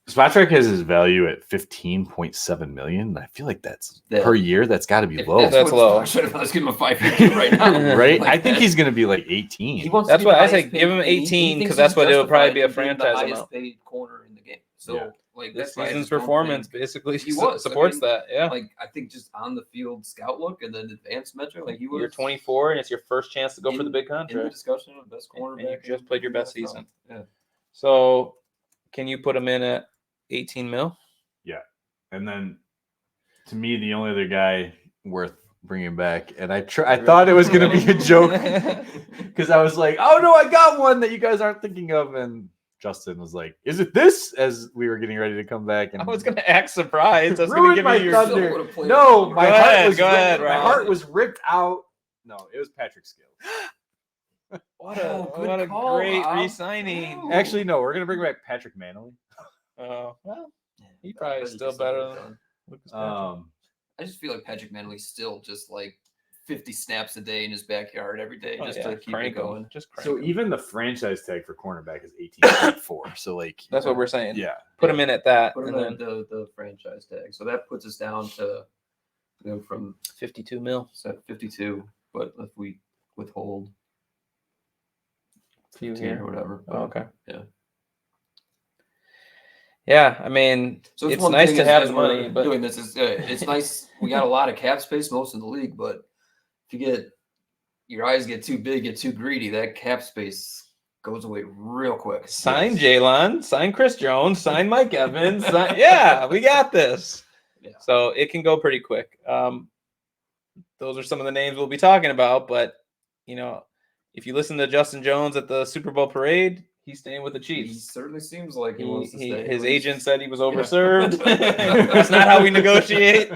SpotTrack has his value at 15.7 million. I feel like that's per year. That's got to be low. That's low. I should have let's give him a 5-year deal right now. Right? Like I think that. he's going to be like 18. That's why I say give him 18 because that's what it'll probably be a franchise highest amount. paid corner in the game. So Yeah. This that's why I season's just don't performance think- basically He was. supports I mean, that. Yeah. I think just on the field scout look and then advanced metric, he was. You're 24 and it's your first chance to go for the big in the contract. discussion of best And cornerback. you just played your best in the season. NFL. Yeah. So can you put him in at 18 mil? And then, to me, the only other guy worth bringing back, and I thought it was going to be a joke because I was like, oh no, I got one that you guys aren't thinking of, and Justin was like, is it this? As we were getting ready to come back, and I was gonna act surprised. I was Ruined gonna give my you your thunder. Still would've played No, with my Go heart ahead, was go ahead, ripped, my Rob. heart was ripped out. No, it was Patrick Scales. What good a call, great Rob. re-signing. Ooh. Actually, no, we're gonna bring back Patrick Manley. Well, he I probably bet is he still can still better get it than done. Lucas Patrick. I just feel like Patrick Manley's still just 50 snaps a day in his backyard every day just to keep it crank him. going. Just crank So him. even the franchise tag for cornerback is 18.4. So That's what we're saying. yeah. Put him in at that, Put him and in then the franchise tag. So that puts us down to You know, from 52 mil. 52, but if we withhold Few 15 here. or whatever. Oh, okay. Yeah. Yeah, I mean, So it's one nice thing to as- have as the we're money, but doing this is it's nice. We got a lot of cap space, most in the league, but if you get your eyes get too big, get too greedy, that cap space goes away real quick. sign Jaylon, sign Chris Jones, sign Mike Evans. Yeah, we got this. Yeah. So it can go pretty quick. Those are some of the names we'll be talking about, but you know, if you listen to Justin Jones at the Super Bowl parade, he's staying with the He Chiefs. certainly seems like he wants to stay. His but he's- agent said he was overserved. That's not how we negotiate.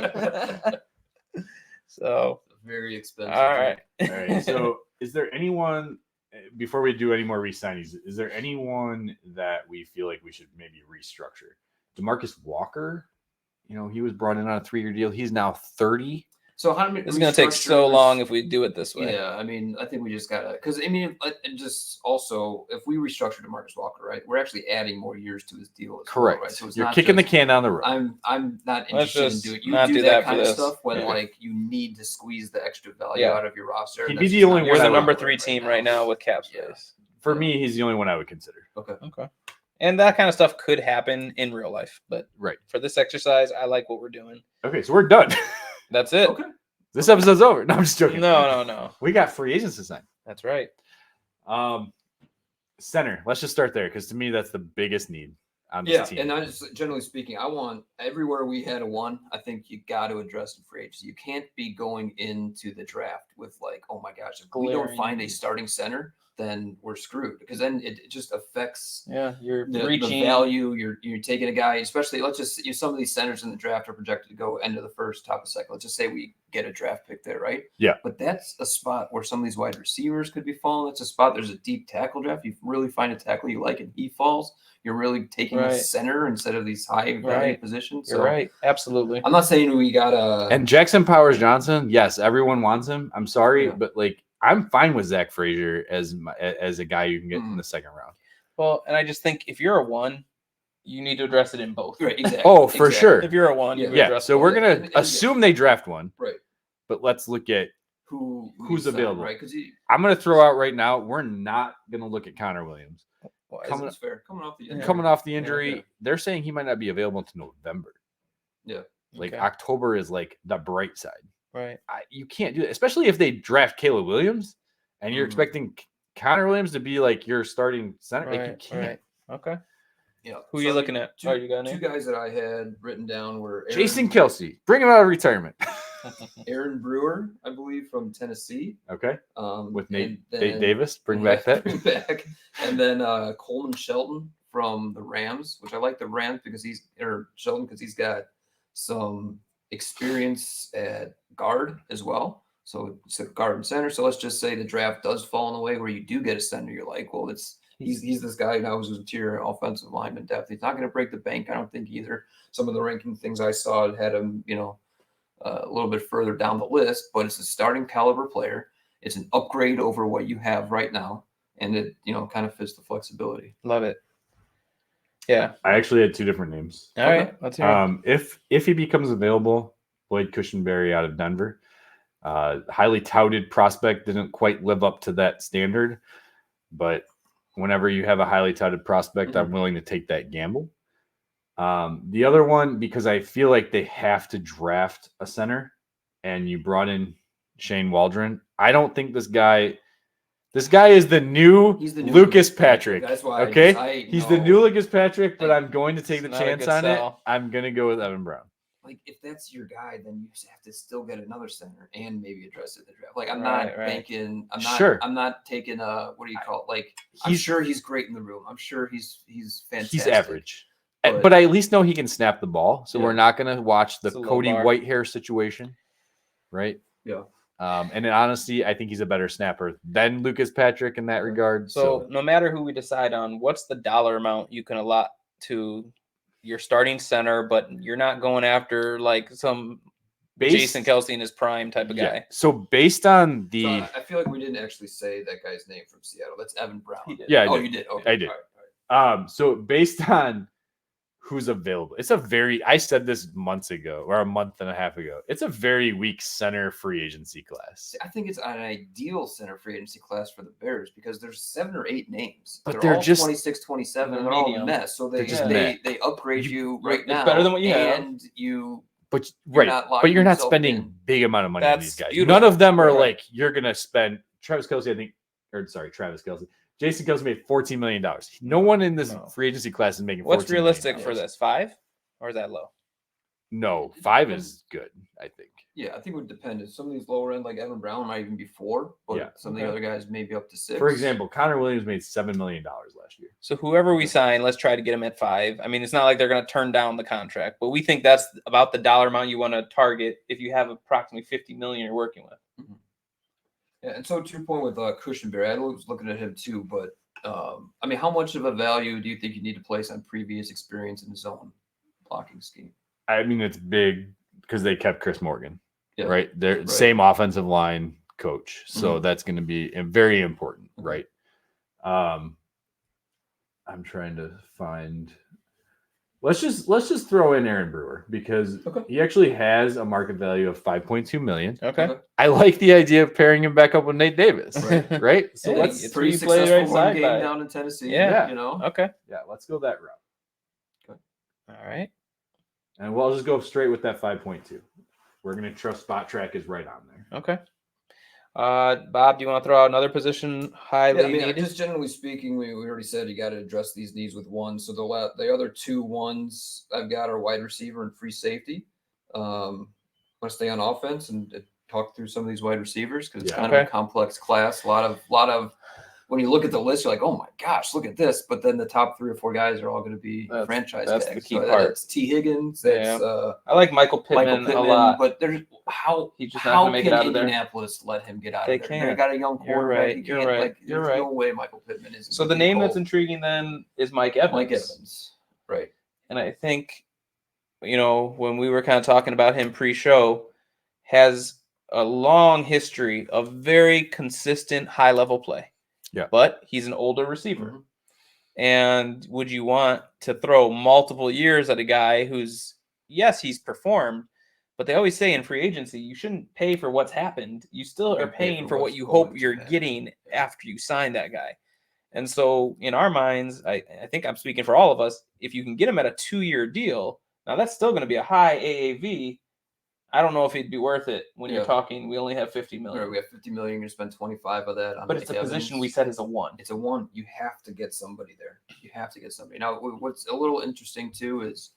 So, Very expensive. all right. All right. So, is there anyone before we do any more re-signings? Is there anyone that we feel like we should maybe restructure? DeMarcus Walker, you know, he was brought in on a 3-year deal. He's now 30. So how do we? It's going to take so long if we do it this way. Yeah, I mean, I think we just gotta, because I mean, and just also, if we restructure DeMarcus Walker, right, we're actually adding more years to his deal. As Correct. Well, right? So it's You're not kicking the just- can down the road. I'm not Let's interested in just doing. You not do do that that for kind of this. stuff when Yeah. like you need to squeeze the extra value Yeah. out of your roster. He'd and be that's the just only not You're one the I would- number 3 team right now with cap Yeah. space. For me, he's the only one I would consider. Okay. Okay. And that kind of stuff could happen in real life, but Right. for this exercise, I like what we're doing. Okay, so we're done. That's it. Okay. This episode's over. No, I'm just joking. No. We got free agents to sign. That's right. Center. Let's just start there because to me that's the biggest need on this Yeah, team. and I just generally speaking, I want everywhere we had a one. I think you got to address in free agency. You can't be going into the draft with like, oh my gosh, if we don't Glaring. find a starting center, then we're screwed because then it just affects Yeah, you're the reaching. value. You're taking a guy, especially let's just some of these centers in the draft are projected to go end of the first, top of the second. Let's just say we get a draft pick there, right? Yeah. But that's a spot where some of these wide receivers could be falling. That's a spot. There's a deep tackle draft. You really find a tackle you like and he falls. You're really taking a Right. center instead of these high value Right. positions. You're So right. Absolutely. I'm not saying we gotta. And Jackson Powers Johnson, yes, everyone wants him. I'm sorry, Yeah. but like I'm fine with Zach Frazier as a guy you can get in the second round. Well, and I just think if you're a one, you need to address it in both. Right, exactly. Oh, for sure. If you're a one, you Yeah, address so both. we're gonna And- assume they draft one, Right. but let's look at. Who's Who's you sign, available? right? Because I'm gonna throw out right now. We're not gonna look at Connor Williams Coming that's fair. Coming off the injury. coming off the injury. yeah. They're saying he might not be available until November. Yeah. Like Okay. October is like the bright side. Right. You can't do that, especially if they draft Caleb Williams and you're Mhm. expecting Connor Williams to be like your starting center. Like you Right. can't. Right. Okay. Yeah. Who are So, you looking at? Two, Oh, you got a two name? guys that I had written down were Jason Kelsey, bring him out of retirement. Aaron Brewer, I believe, from Tennessee. Okay, and with Nate then- Davis, bring back that. Bring back. And then Coleman Shelton from the Rams, which I like the Rams because he's got some experience at guard as well. So it's a guard and center. So let's just say the draft does fall in a way where you do get a center. You're like, well, he's this guy now who's interior offensive lineman depth. He's not going to break the bank, I don't think either. Some of the ranking things I saw had him, a little bit further down the list, but it's a starting caliber player. It's an upgrade over what you have right now, and it kind of fits the flexibility. Love it. Yeah. I actually had two different names. All right. Let's hear it. If he becomes available, Boyd Cushenberry out of Denver, highly touted prospect, didn't quite live up to that standard, but whenever you have a highly touted prospect, I'm willing to take that gamble. The other one, because I feel like they have to draft a center, and you brought in Shane Waldron. I don't think this guy is the new He's the new Lucas Patrick. That's why. Okay, he's the new Lucas Patrick, but I'm going to take the It's not a chance good on sell. it. I'm going to go with Evan Brown. Like if that's your guy, then you just have to still get another center and maybe address it in the draft. Like I'm Right, not right. thinking. I'm not. Sure. I'm not taking what do you call it? Like I'm He's- sure he's great in the room. I'm sure he's fantastic. He's average. But- But I at least know he can snap the ball. So Yeah. we're not going to watch the It's a low Cody bar. Whitehair situation. Right. Yeah. And in honesty, I think he's a better snapper than Lucas Patrick in that regard. So no matter who we decide on, what's the dollar amount you can allot to your starting center, but you're not going after like some Jason Kelsey in his prime type of guy. So based on the, So I feel like we didn't actually say that guy's name from Seattle. That's Evan Brown. He did. Yeah, I Oh, did. you did. Okay. I did. All right. so based on who's available. I said this months ago or a month and a half ago. It's a very weak center free agency class. I think it's an ideal center free agency class for the Bears because there's 7 or 8 names. But they're they're all just 26, 27, and they're all medium. mess. So they just meh. they upgrade you right it's now. better than what you have. And you But You're not but you're locking not yourself spending in. big amount of money on That's these guys. beautiful. None of them are Right. like you're gonna spend. Travis Kelce, I think, or sorry, Travis Kelce. Jason Kelce made $14 million. No one in this No. free agency class is making. What's $14 million. realistic for this? 5, or is that low? No, 5 is good. I think. Yeah, I think it would depend. Some of these lower end, like Evan Brown, might even be 4, but Yeah. some of the other guys may be up to 6. For example, Connor Williams made $7 million last year. So whoever we sign, let's try to get him at 5. I mean, it's not like they're going to turn down the contract, but we think that's about the dollar amount you want to target if you have approximately $50 million you're working with. Yeah, and so to your point with Cushionberry, I was looking at him too, but I mean, how much of a value do you think you need to place on previous experience in the zone blocking scheme? I mean, it's big because they kept Chris Morgan, Yeah. right? They're Right. same offensive line coach, so that's going to be very important, right? I'm trying to find. Let's just throw in Aaron Brewer because he actually has a market value of $5.2 million. Okay. I like the idea of pairing him back up with Nate Davis, Right. right? So Yeah, let's it's pretty three play successful right one side game by. down in Tennessee. Yeah. You know, Okay. let's go that route, All right. and we'll just go straight with that 5.2. We're gonna trust Spot Track is right on there. Okay. Bob, do you want to throw out another position highly yeah, I mean, needed? just generally speaking, we already said you got to address these needs with one. So the other 2 ones I've got are wide receiver and free safety. Want to stay on offense and talk through some of these wide receivers because it's kind of a complex class. A lot of when you look at the list, you're like, oh my gosh, look at this. But then the top 3 or 4 guys are all going to be franchise that's tags. the key part. That's T. Higgins. That's I like Michael Pittman a lot. But there's how He's just not gonna make it out of there. Indianapolis let him get out They of there? can't. They got a young You're quarterback. right. You You're can't, right. Like, You're there's right. no way Michael Pittman isn't. So gonna the be name that's called intriguing then is Mike Evans. Mike Evans, right? And I think, when we were kind of talking about him pre-show, has a long history of very consistent high-level play. Yeah. But he's an older receiver. Mhm. And would you want to throw multiple years at a guy who's, yes, he's performed, but they always say in free agency, you shouldn't pay for what's happened. You still are paying for what you hope you're getting after you sign that guy. And so in our minds, I think I'm speaking for all of us, if you can get him at a 2-year deal, now that's still going to be a high AAV. I don't know if it'd be worth it when you're talking. We only have $50 million. Right, we have $50 million. You're going to spend 25 of that on. But it's a position we said is a 1. It's a 1. You have to get somebody there. You have to get somebody. Now, what's a little interesting too is,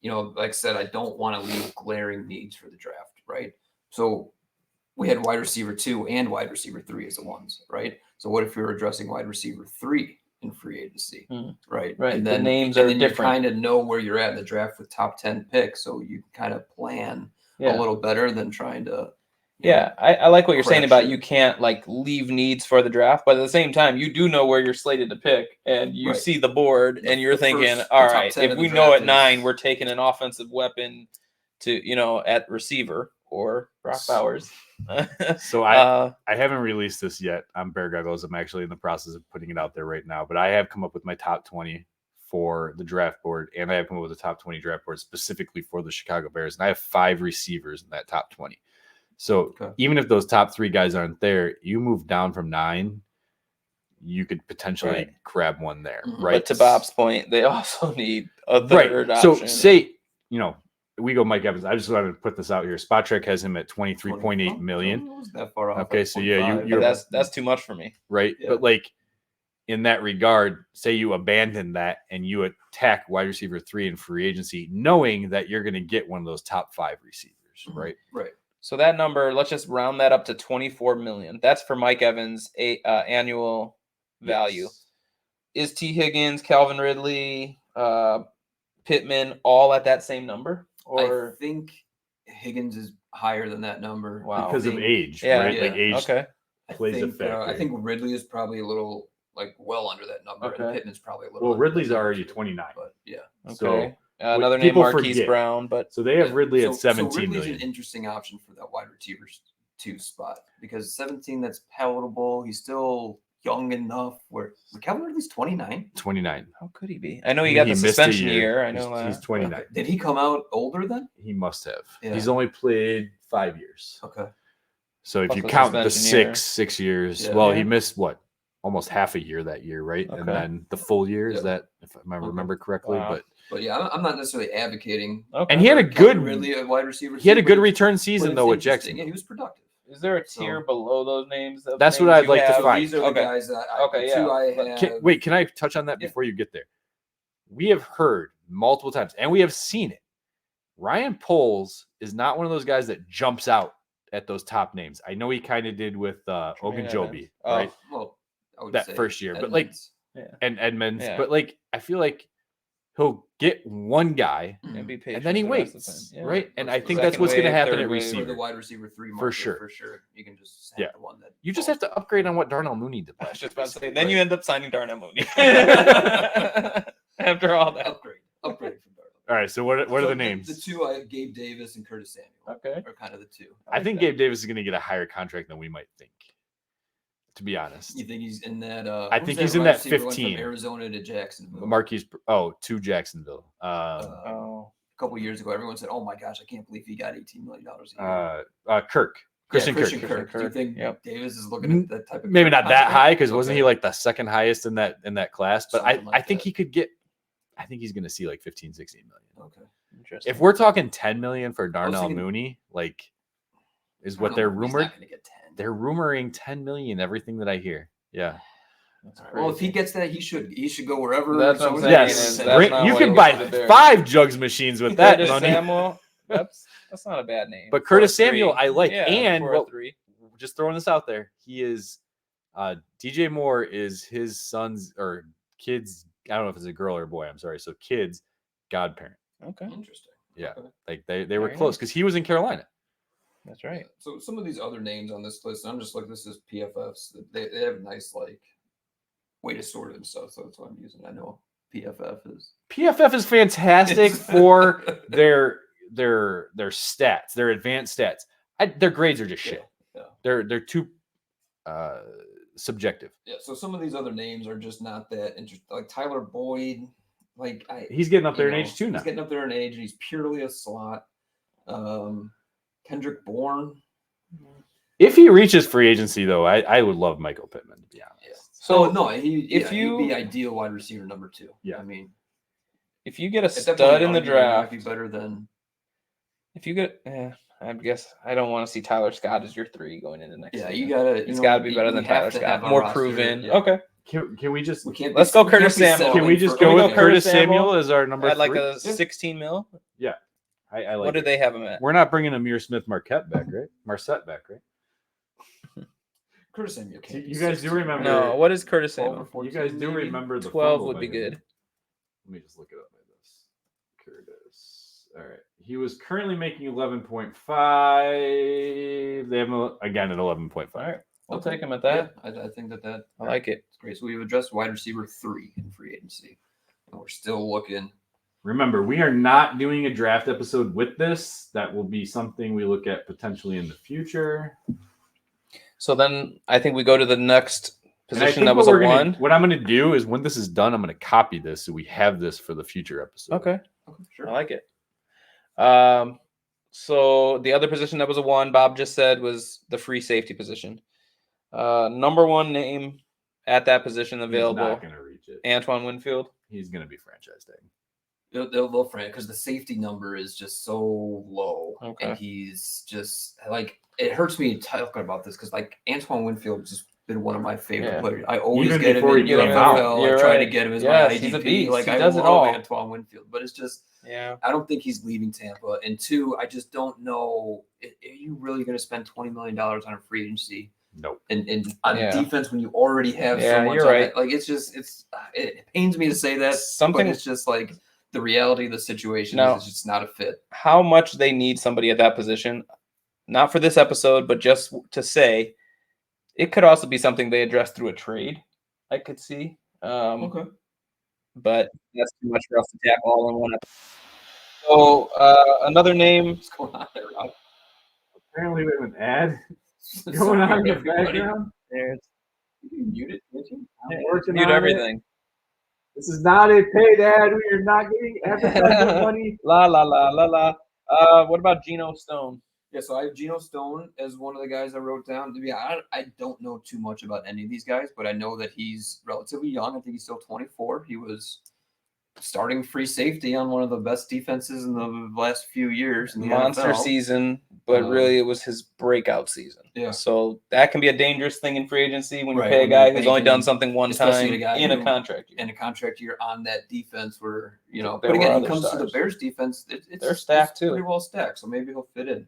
like I said, I don't want to leave glaring needs for the draft, right? So we had wide receiver 2 and wide receiver 3 as the 1s, right? So what if we were addressing wide receiver 3 in free agency, right? Right. And then the names are you different. kind of know where you're at in the draft with top 10 picks, so you kind of plan a little better than trying to. I like what you're saying about shoot. you can't leave needs for the draft, but at the same time, you do know where you're slated to pick, and you see the board, and you're thinking, all right, if we know at 9 we're taking an offensive weapon to at receiver or Brock Bowers. So I haven't released this yet on Bear Goggles. I'm actually in the process of putting it out there right now, but I have come up with my top 20 for the draft board, and I have come up with the top 20 draft board specifically for the Chicago Bears, and I have 5 receivers in that top 20. So even if those top 3 guys aren't there, you move down from 9, you could potentially grab one there, right? But to Bob's point, they also need a third option. So say, we go Mike Evans. I just wanted to put this out here. Spot Trek has him at $23.8 million. That far off. Okay, so you're that's too much for me, right? Yeah. But in that regard, say you abandon that and you attack wide receiver 3 in free agency, knowing that you're going to get one of those top 5 receivers, right? Right. So that number, let's just round that up to $24 million. That's for Mike Evans' annual value. Yes. Is T. Higgins, Calvin Ridley, Pittman all at that same number? Or I think Higgins is higher than that number. Wow. Because of age, right? Like age plays a factor. I think Ridley is probably a little well under that number. Okay. And Pittman's probably a little. Well, Ridley's already 29. But yeah. Okay. So another name, Marquise forget. Brown, but so they have Ridley at 17 so Ridley's million. an interesting option for that wide receivers 2 spot because 17 that's palatable. He's still young enough where Calvin Ridley's 29. 29. How could he be? I know I he mean, got the missed a suspension year. I know He's that. 29. Okay. Did he come out older then? He must have. Yeah. He's only played 5 years. Okay. So if Plus you the count the suspension year. 6 years, Yeah. well, Yeah. he missed what? Almost half a year that year, right? And Okay. then the full year is Yeah. that, if I remember correctly. Wow. But yeah, I'm not necessarily advocating. Okay. And he had a Calvin good, Ridley, a wide receiver. he had a too, good but return but season it's though with interesting. Jackson. Yeah, he was productive. Is there a So- tier below those names? Of That's what names I'd you like to have? So find. these are the Okay. guys that Okay, the two yeah. I have. Wait, can I touch on that Yeah. before you get there? We have heard multiple times, and we have seen it. Ryan Poles is not one of those guys that jumps out at those top names. I know he kind of did with Tremaine Ogunjobi, Evans. right? Well, I would That say first year, but like, Edmonds. and Edmonds, Yeah. but like, I feel like he'll get one guy And be patient and then he the rest of the waits, time. Yeah. right? And I think Second that's what's going to wave, happen third at wave. For the receiver. wide receiver 3 For market, sure. for sure. You can just have Yeah. the one that You just have to upgrade on what Darnell Mooney did I was last just year. about to say. Then you end up signing Darnell Mooney. After all that. upgrade from Darnold. All right, so what are So the names? The two I have Gabe Davis and Curtis Samuel. Okay. Are kind of the two. I think Gabe Davis is going to get a higher contract than we might think, to be honest. You think he's in that? I who's think he's in wide that receiver went 15. From Arizona to Jacksonville. Marquise, to Jacksonville. Oh. A couple years ago, everyone said, "Oh my gosh, I can't believe he got $18 million a year." Christian Christian Kirk. Kirk. Do you think Yep. Davis is looking at that type of Maybe not that contract? high because wasn't he Okay. like the second highest in that class? But Something like I think that. he could get. I think he's going to see like 15, 16 million. Okay. Interesting. If we're talking 10 million for Darnell thinking- Mooney, like, is I what don't they're know, he's rumored. not gonna get 10. They're rumoring 10 million. Everything that I hear. Yeah. That's All right, well, if he crazy. gets that, he should go wherever. That's what I'm someone saying, says. Yes. is that's Bring- not you what can he buy wants to do. 5 jugs machines with that Curtis money. Samuel. That's not a bad name. But Curtis 4-3. Samuel, I like. Yeah, And what, 4-3. just throwing this out there, he is DJ Moore is his son's or kids. I don't know if it's a girl or a boy. I'm sorry. So kids, godparent. Okay, Interesting. Yeah. Okay. Like they were Very close nice. because he was in Carolina. that's right. So some of these other names on this list, I'm just like, this is PFFs. They have a nice like way to sort it and stuff. So that's what I'm using. I know PFF is. PFF is fantastic for their stats, their advanced stats. Their grades are just shit. Yeah. They're too subjective. Yeah. So some of these other names are just not that interesting. Like Tyler Boyd, like He's getting up there in you age know, too now. He's getting up there in age, and he's purely a slot. Kendrick Bourne. If he reaches free agency, though, I would love Michael Pittman, to be honest. Yeah. So So no, he'd you- be ideal wide receiver number 2. Yeah. I mean, if you get a at that point, stud in the arguably, he might draft, be better than. if you get, I guess I don't want to see Tyler Scott as your 3 going into next. Yeah, season. you gotta. It's got to be better than Tyler Scott. More proven. Yeah. Okay. Can we just We can't. Let's be- go we can't Curtis be Samuel. settling can we just for- go we with go Curtis Curtis Samuel Samuel as our number At like 3? a 16 mil. I like What did it. they have him at? We're not bringing Amir Smith Marquette back, right? Marquette back, right? Curtis Samuel. can't be You guys do 16. remember- No. What is Curtis 12 or Samuel? 14 You guys do maybe? remember the 12 fumble would be by good. him. Let me just look it up by this. Curtis. All right. He was currently making 11.5. They have him again at 11.5. All right. We'll Okay. take him at that. Yeah, I think that I like it. it's great. So we've addressed wide receiver 3 in free agency, and we're still looking. Remember, we are not doing a draft episode with this. That will be something we look at potentially in the future. So then I think we go to the next And I position think that was a what we're gonna- 1. What I'm going to do is when this is done, I'm going to copy this so we have this for the future episode. Okay. Okay, sure. I like it. So the other position that was a 1, Bob just said, was the free safety position. Number 1 name at that position He's available, not going to reach it. Antoine Winfield. He's going to be franchise tag. They'll frame because the safety number is just so low, Okay. and he's just like it hurts me talking about this because like Antoine Winfield has just been one of my favorite Yeah. players. I always Even get him before in he came out. NFL. You're I try to right. get him as Yes, my he's a IDP. beast. Like He I does it love all. Antoine Winfield, but it's just Yeah. I don't think he's leaving Tampa. And 2, I just don't know. Are you really going to spend $20 million on a free agency? Nope. And on Yeah. defense when you already have Yeah, so much you're on right. it. Like it pains me to say that, Something- but it's just like the reality of the situation No. is it's just not a fit. How much they need somebody at that position, not for this episode, but just to say, it could also be something they address through a trade. I could see. Okay. But that's too much for us to tackle all in one episode. So another name. What's going on there, Rob? Apparently, we have an ad Sorry, going on in the everybody. background. There's You can mute it, can't you? I'm working Mute on everything. It. This is not a paid ad. We are not getting advertising money. La la la la la. What about Geno Stone? Yeah, so I have Geno Stone as one of the guys I wrote down. I don't know too much about any of these guys, but I know that he's relatively young. I think he's still 24. He was starting free safety on one of the best defenses in the last few years in the Monster NFL. season, but really it was his breakout season. Yeah. So that can be a dangerous thing in free agency when you Right, pay a when guy you're who's only banking, done something one especially time a guy in a who- contract year. In a contract year on that defense where, There but again, were he other comes to the stars. Bears defense. They're stacked too. Pretty well stacked, so maybe he'll fit in.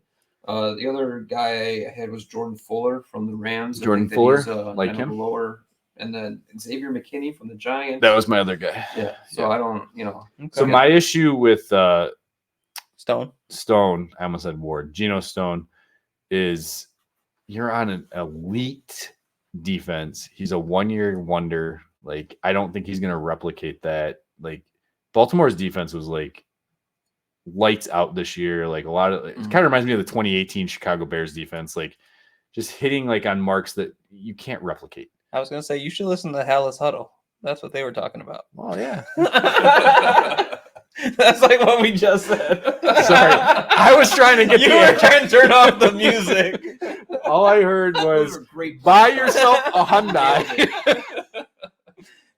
The other guy I had was Jordan Fuller from the Rams. Jordan I think that Fuller, he's, like kind of him? lower. And then Xavier McKinney from the Giants. That was my other guy. Yeah. So I don't, So my issue with Stone. I almost said Ward, Geno Stone, is you're on an elite defense. He's a 1-year wonder. Like, I don't think he's going to replicate that. Like, Baltimore's defense was like lights out this year. Like, a lot of it kind of reminds me of the 2018 Chicago Bears defense. Like, just hitting like on marks that you can't replicate. I was going to say, you should listen to Hallis Huddle. That's what they were talking about. Oh, yeah. That's like what we just said. Sorry. I was trying to get You were trying to turn off the music. All I heard was Those are great buy points. yourself a Hyundai.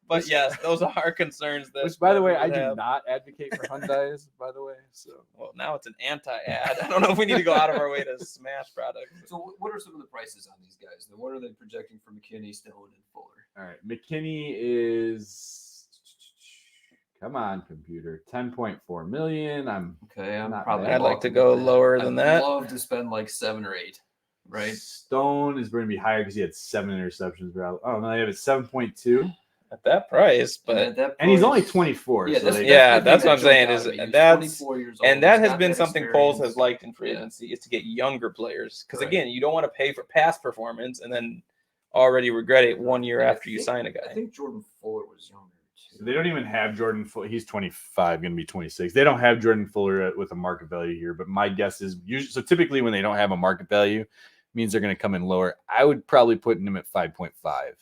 But yes, those are our concerns. That, Which, by the way, that I we do have. not advocate for Hyundais, by the way. So Well, now it's an anti-ad. I don't know if we need to go out of our way to smash products. So what are some of the prices on these guys? Then what are they projecting for McKinney, Stone, and Fuller? all right. McKinney is come on, computer. 10.4 million. I'm Okay, I'm Not probably. bad. I'd like to go lower than that. I'd love to spend like 7 or 8. Right. Stone is going to be higher because he had 7 interceptions. Oh no, I have it 7.2. At that price, And but at that And he's price- only 24. Yeah, so that's, like, Yeah, the thing that's that what I'm saying jumped is out at me. He's that's- 24 years old. and that He's has got been that something Foles has experience. liked in free agency is to get younger players. Because Right. again, you don't want to pay for past performance and then already regret it 1 year And I after you think- sign a I guy. think Jordan Fuller was younger too. So they don't even have Jordan Fuller. He's 25, going to be 26. They don't have Jordan Fuller with a market value here. But my guess is usually, so typically when they don't have a market value, means they're going to come in lower. I would probably put him at 5.5.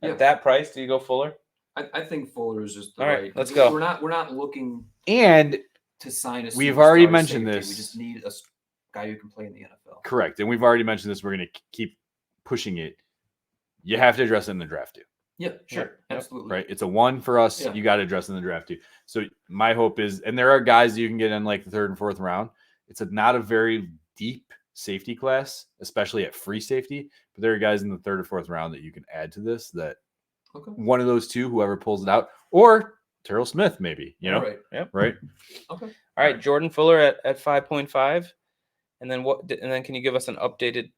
Yeah. At that price, do you go Fuller? I think Fuller is just the All right, right. let's go. We're not looking And to sign a. We've already superstar mentioned safety. this. We just need a guy who can play in the NFL. correct. And we've already mentioned this. We're going to keep pushing it. You have to address it in the draft too. Yeah, sure, Yep. absolutely. Right. It's a 1 for us. Yeah. You got to address in the draft too. So my hope is, and there are guys you can get in like the 3rd and 4th round. It's not a very deep safety class, especially at free safety. But there are guys in the 3rd or 4th round that you can add to this. That Okay. one of those two, whoever pulls it out, or Terrell Smith, maybe. You know, All right. right? Okay. All right, Jordan Fuller at 5.5. And then what? And then can you give us an updated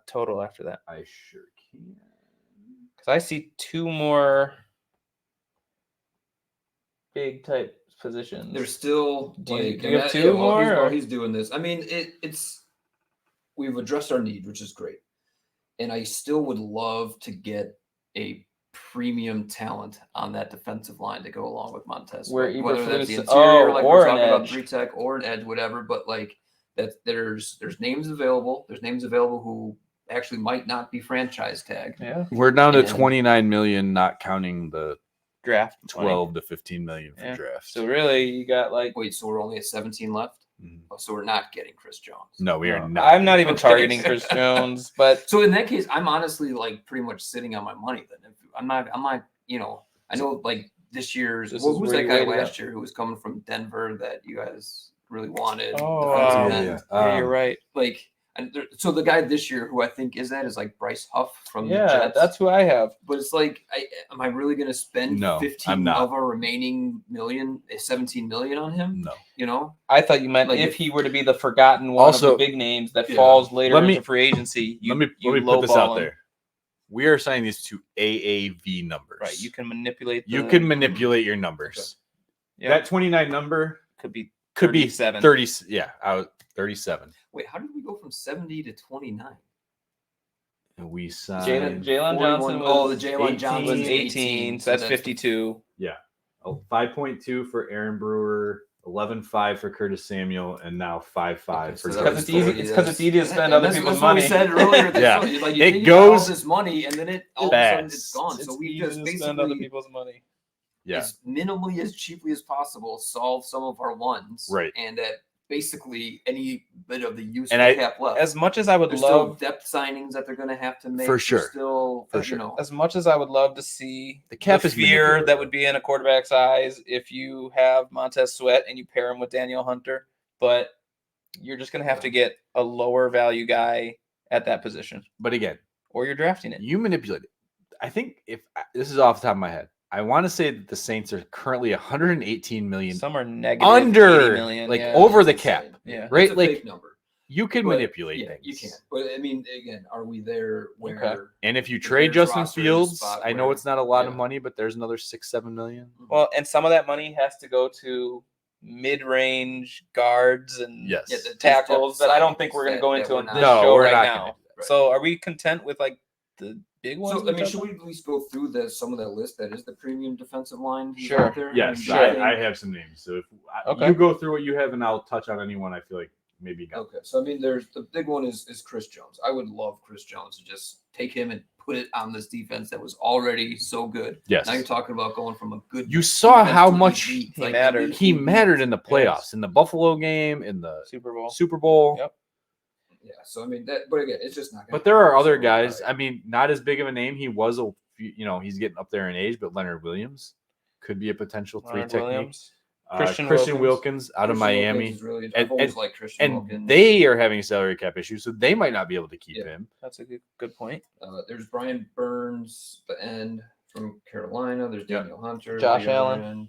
total after that? I sure can. Because I see 2 more big type positions. There's still. Do you- like, do you have and 2 while more, He's, while or- he's doing this. I mean, it's we've addressed our need, which is great, and I still would love to get a premium talent on that defensive line to go along with Montez. Where whether that's the Eberflus- interior, like or we're an talking about edge. 3 tech, or an edge, whatever. But like that, there's names available. There's names available who actually might not be franchise tag. Yeah, We're down to And- 29 million, not counting the draft 20. 12 to 15 million for Yeah. draft. So really, you got like Wait, so we're only at 17 left? Mhm. Oh, so we're not getting Chris Jones. No, we are not. I'm not even Okay. targeting Chris Jones, but So in that case, I'm honestly like pretty much sitting on my money. Then I'm not. I know like this year's. This Well, is who's where that you guy waited last year who was coming from Denver that you guys really wanted? Oh, defensive yeah, end? yeah. you're right. Like, so the guy this year who I think is like Bryce Huff from the Yeah, Jets. that's who I have. But it's like, am I really going to spend No, 15 I'm not. of a remaining 17 million on him? No. You know, I thought you meant Like, if he were to be the forgotten one Also- of the big names that Yeah. falls later Let me- into free agency. You, let me you put this lowball out him. there. We are signing these to AAV numbers. Right, you can manipulate. You can manipulate your numbers. Yeah. That 29 number could be could be 37. 30. Yeah, 37. wait, how did we go from 70 to 29? And we signed. Jaylon 41 Johnson was, oh, the Jaylon 18, Johnson was 18, so that's 52. Oh, 5.2 for Aaron Brewer. 11-5 for Curtis Samuel, and now 5-5 for so Jordan Because it's Stewart. easy. It's because it's easy to spend other people's that's what we money. said earlier. Yeah. Like It you got all goes this money, and then it all of a sudden it's fast. gone. It's So we easy just to spend other basically people's money. Yeah, as minimally as cheaply as possible solve some of our ones, Right. And at basically any bit of the useful And cap left. As much as I would There's still love, depth signings that they're going to have to make. For There's sure. Still, For you sure. know, as much as I would love to see the cap the is fear manipulated. that would be in a quarterback's eyes if you have Montez Sweat and you pair him with Daniel Hunter, but you're just going to have to get a lower value guy at that position, But again, or you're drafting it. you manipulate it. I think if this is off the top of my head, I want to say that the Saints are currently 118 million Some are negative under, 80 million, like yeah. over the it's cap, insane. Yeah. right? It's a Like fake number. you can But, manipulate yeah, things. you can. But I mean, again, are we there where? Okay. And if you The trade Bears Justin roster is a Fields, spot I know where- it's not a lot of yeah. money, but there's another 6-7 million. Well, and some of that money has to go to mid-range guards and Yes. Yeah, the tackles depth that I don't think signings we're going to that- go that into we're on not- this No, show we're right not gonna now. do that. Right. So are we content with like the big ones? So we I mean, talked should about? we at least go through some of that list that is the premium defensive line? who's Sure. out there? Yes, do you think- I have some names. So if Okay. you go through what you have, and I'll touch on anyone I feel like maybe got. Okay, so I mean, there's the big one is Chris Jones. I would love Chris Jones to just take him and put it on this defense that was already so good. Yes. Now you're talking about going from a good. You saw defense how to much elite, he mattered. elite, He elite. mattered in the playoffs, Yes. in the Buffalo game, in the Super Bowl. Super Bowl. Yep. Yeah, so I mean that, but again, it's just not. Gonna But there are happen. other So, guys. right. I mean, not as big of a name. He was he's getting up there in age, but Leonard Williams could be a potential three Leonard technique. Williams. Christian Christian Wilkins out of Christian Miami. Wilkins is really, And- I've always and- liked Christian And Wilkins. they are having salary cap issues, so they might not be able to keep Yeah. him. That's a good point. There's Brian Burns, the end from Carolina. There's Yeah. Daniel Hunter, Josh the other Allen. end.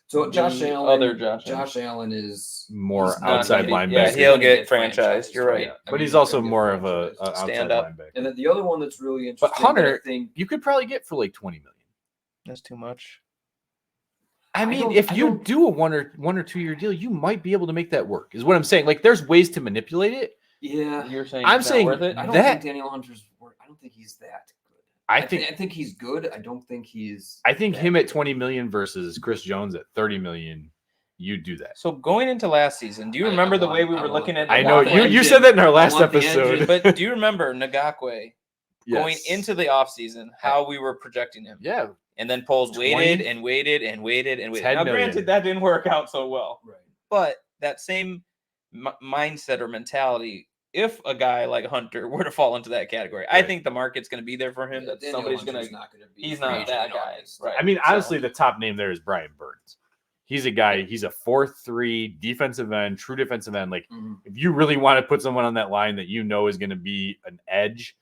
So Josh The Allen, other Josh Allen. Josh Allen is More he's not outside gonna linebacker. Yeah, he's he'll gonna get franchised. You're right. I But mean, he's also gonna get more of a franchised. outside Stand up. linebacker. And then the other one that's really But interesting, that I Hunter, think you could probably get for like 20 million. That's too much. I mean, don't- if I you don't- do a 1 or 2 year deal, you might be able to make that work. Is what I'm saying. Like, there's ways to manipulate it. yeah. You're saying I'm it's not saying worth it? I don't that- think Daniel Hunter's work. I don't think he's that good. I think I think he's good. I don't think he's. him that at good. 20 million versus Chris Jones at 30 million, you do that. So going into last season, do you I remember the want- way we I were want- looking at? I know Ngakwe? you said that in our last want the episode. engine. But do you remember Ngakwe going Yes. into the offseason, how we were projecting him? yeah, And then Poles 20? waited and waited and waited and waited. 10 Now, million. granted, that didn't work out so well. Right. But that same mindset or mentality, if a guy like Hunter were to fall into that category, I Right. think the market's going to be there for him. That Daniel somebody's Hunter's going to. not going to be. he's a free not agent that in guy, August. right. I mean, So- honestly, the top name there is Brian Burns. He's a guy. He's a 4-3 defensive end, true defensive end. Like, Mhm. if you really want to put someone on that line that you know is going to be an edge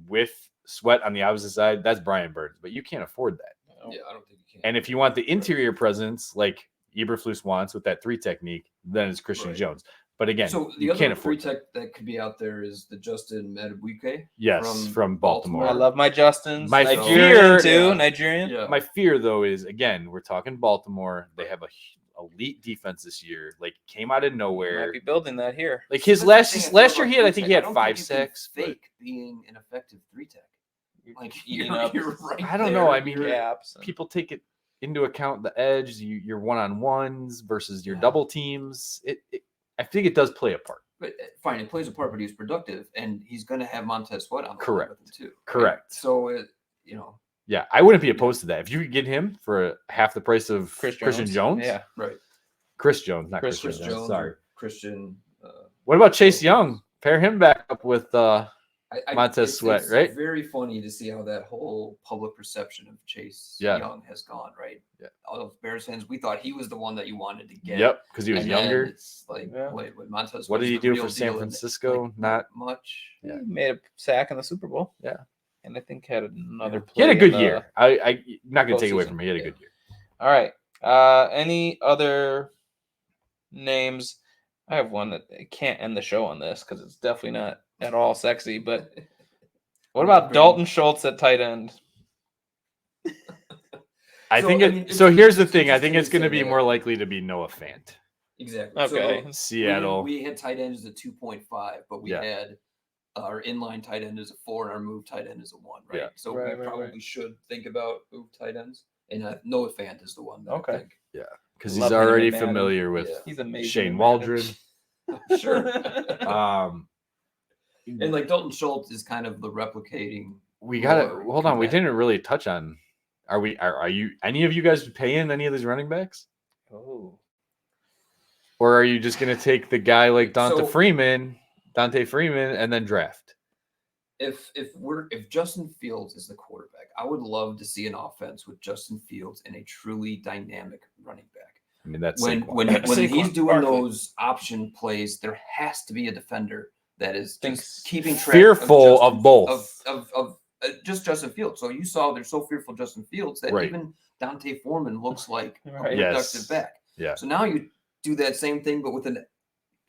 with Sweat on the opposite side, that's Brian Burns. But you can't afford that. Yeah, I don't think you can. And if you want the interior presence, like Eberflus wants with that 3 technique, then it's Christian Right. Jones. But again, so the you other can't free afford that. tech that could be out there is the Justin Madubuike. Yes, from Baltimore. I love my Justins. My Nigerian fear- too. Yeah. Nigerian. Yeah. My fear, though, is again, we're talking Baltimore. They have a elite defense this year. Like, came out of nowhere. Might be building that here. Like his That's the thing I last feel year, about I think he three had tech. I don't 5 think you can sacks. but Fake being an effective 3 tech. Like Eating you're, up you're right. I don't there. know. I mean, You're- Gaps. people take it into account the edge, your 1-on-1s versus your Yeah. double teams. I think it does play a part. But fine, it plays a part, but he's productive, and he's going to have Montez Sweat on the line with him too. right? Correct. So Yeah, I wouldn't be opposed to that. If you could get him for half the price of Christian Jones. Yeah. right, Chris Jones, not Chris Christian Chris Jones. Jones, Sorry. Christian. What about Chase Young? Pair him back up with Montez it's Sweat, right? Very funny to see how that whole public perception of Chase Yeah. Young has gone. Right. Yeah. All those Bears fans, we thought he was the one that you wanted to get. Yep, because he was And then younger. It's like, Yeah. wait, Montez. What did Sweat's he the do real for San deal, and, Francisco? like, Not much. Yeah. He made a sack in the Super Bowl. Yeah. And I think had another he play. had a good in the- year. I'm not going to take away postseason. from him. He had a Yeah. good year. All right. Any other names? I have one that I can't end the show on this because it's definitely not at all sexy. But what about Dalton Schultz at tight end? I So, think I it. mean, So it's- here's the it's thing. I think interesting it's going to to say be that. more likely to be Noah Fant. Exactly. Okay. So Seattle. We had tight ends at 2.5, but we Yeah. had our inline tight end as a 4 and our move tight end as a 1, right? Yeah. So Right, we right, probably should think about move tight ends. And Noah Fant is the one that Okay. I think. because he's Love hitting already him, Madden. familiar with He's amazing. Shane in Waldron. Sure. And like Dalton Schultz is kind of the replicating. we gotta more hold on. We combative. didn't really touch on. Are you any of you guys paying any of these running backs? Oh, Or are you just going to take the guy like Dante So- Freeman, and then draft? If Justin Fields is the quarterback, I would love to see an offense with Justin Fields and a truly dynamic running back. I mean, that's When Saquon he's doing Barkley. those option plays, there has to be a defender that is just keeping track fearful Justin- of both. of just Justin Fields. So you saw they're so fearful of Justin Fields that Right. even Dante Foreman looks like a Right. productive Yes. back. Yeah. So now you do that same thing, but with an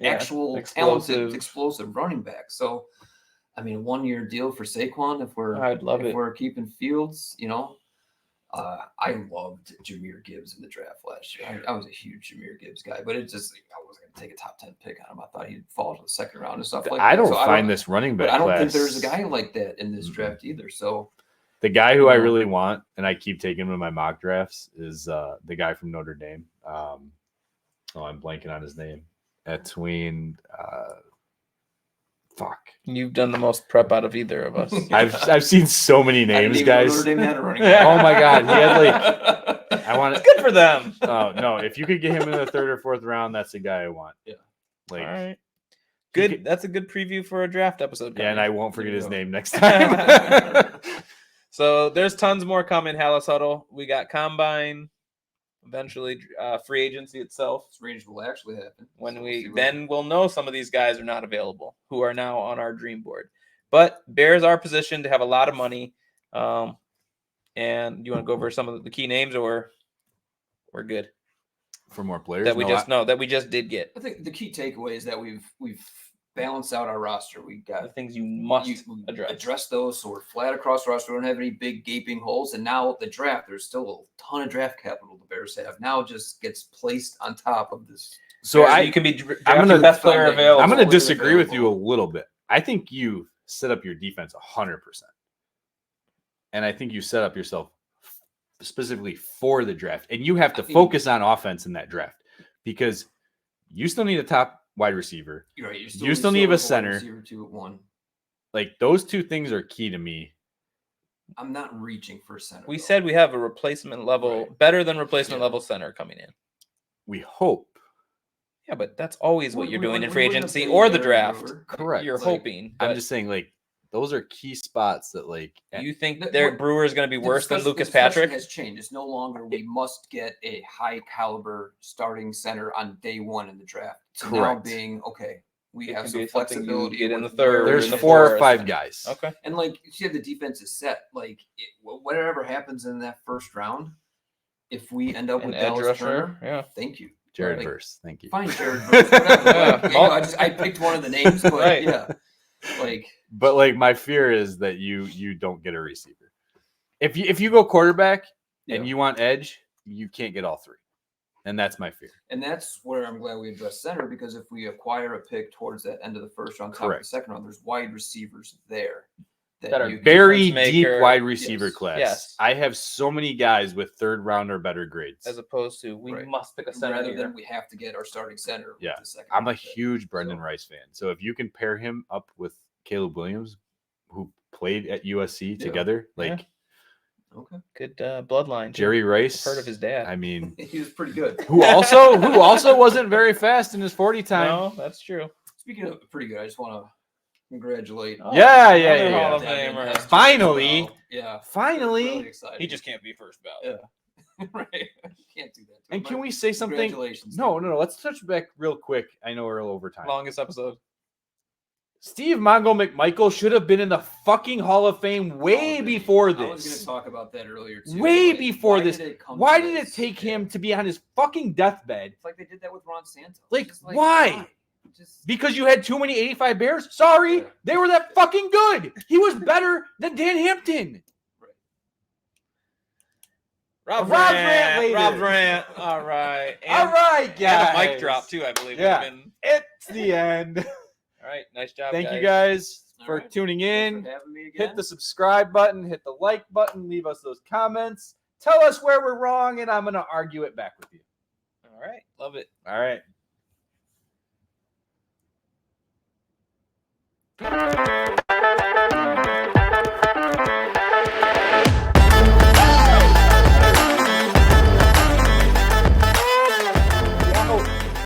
actual explosive. talented, explosive running back. So, I mean, 1-year deal for Saquon if I'd love it. we're keeping Fields, I loved Jahmyr Gibbs in the draft last year. I was a huge Jahmyr Gibbs guy, but I wasn't going to take a top 10 pick on him. I thought he'd fall to the second round and stuff like that. I don't So find this running back But I don't class. think there's a guy like that in this draft either. So The guy who I No. really want, and I keep taking him in my mock drafts, is the guy from Notre Dame. I'm blanking on his name. Between You've done the most prep out of either of us. I've seen so many I didn't names, even know guys. Notre Dame had a running back. Oh my God, he had I want It's good for them. Oh no, if you could get him in the 3rd or 4th round, that's the guy I want. Yeah. Like, All right. he Good. could- That's a good preview for a draft episode. yeah, and I coming. won't forget There you his go. name next time. So there's tons more coming. Hallis Huddle. We got Combine. Eventually, free agency itself. This range will actually happen. When So we see what- then we'll know some of these guys are not available, who are now on our dream board. But Bears are positioned to have a lot of money. And you want to go over some of the key names, or we're good For more players that we just did get I think the key takeaway is that we've balanced out our roster. We the got things you must we address. those, so we're flat across the roster. We don't have any big gaping holes. And now the draft, there's still a ton of draft capital the Bears have. Now just gets placed on top of this. So You can be I'm the gonna- best player I'm available. I'm going to Always disagree with you a available. little bit. I think you set up your defense 100%. And I think you set up yourself specifically for the draft. And you have to I think- focus on offense in that draft because you still need a top wide receiver. You're right. You still need a have wide center. receiver 2 at 1. Like those two things are key to me. I'm not reaching for center. We though. said we have a replacement level, Right. better than replacement Yeah. level center coming in. We hope. Yeah, but that's always what We- you're we- doing we- in free we're gonna agency pay or the Aaron draft. Brewer. Correct. You're Like, hoping. I'm But just saying, like, those are key spots that, like, you think The- their what- Brewer is going to be The worse than discussion- Lucas the discussion Patrick? has changed. It's no longer we must get a high caliber starting center on day 1 in the draft. To now Correct. being okay, we It have can some be something you flexibility. get in with the third where or there's in the 4 or fourth. 5 guys. Okay. And like you said, the defense is set. Like whatever happens in that first round, if we end up An with edge Dallas rusher. Turner, Yeah. thank you. Jared Like, Verse. Thank you. Fine, Jared. Verse, whatever. Yeah. Like, you know, I picked one of the names, but Right. yeah, like But like my fear is that you don't get a receiver. If you go quarterback and Yeah. you want edge, you can't get all 3. And that's my fear. And that's where I'm glad we addressed center, because if we acquire a pick towards that end of the first round, top of the Correct. second round, there's wide receivers there That are you can- Very difference deep maker. wide receiver Yes. class. Yes. I have so many guys with 3rd round or better grades. As opposed to we Right. must pick a center rather here. than we have to get our starting center. Yeah. With the second I'm a round pick. huge Brendan So- Rice fan. So if you can pair him up with Caleb Williams, who played at USC Yeah. together, like Yeah. Okay, Good bloodline. too. Jerry Rice. I've heard of his dad. I mean, he was pretty good. who also wasn't very fast in his 40 time. No, that's true. Speaking of pretty good, I just want to congratulate. Oh, Yeah, another yeah. Hall of Devin Famer. Hester Finally. as well. Yeah. Finally. Really excited. He just can't be first ballot. Yeah. Right. Can't do that. to And him. can we say something? Congratulations. No. Devin. Let's touch back real quick. I know we're over time. Longest episode. Steve Mongo McMichael should have been in the fucking Hall of Fame way before I was going this. to talk about that earlier too. Way Like, before why this. did it come Why to did it this? take Yeah. him to be on his fucking deathbed? It's like they did that with Ron Santos. Like, Just why? Just Because you had too many 85 Bears? Sorry, Yeah. they were that fucking good. He was better than Dan Hampton. Rob's Rob's rant. rant later. Rob's rant. All right. All right, And guys. a mic drop too, I believe. Yeah. Would have been- It's the end. All right. Nice job. Thank you guys All for right. tuning Thanks in. for having me again. Hit the subscribe button, hit the like button, leave us those comments. Tell us where we're wrong, and I'm going to argue it back with you. All All right. Love it. All right.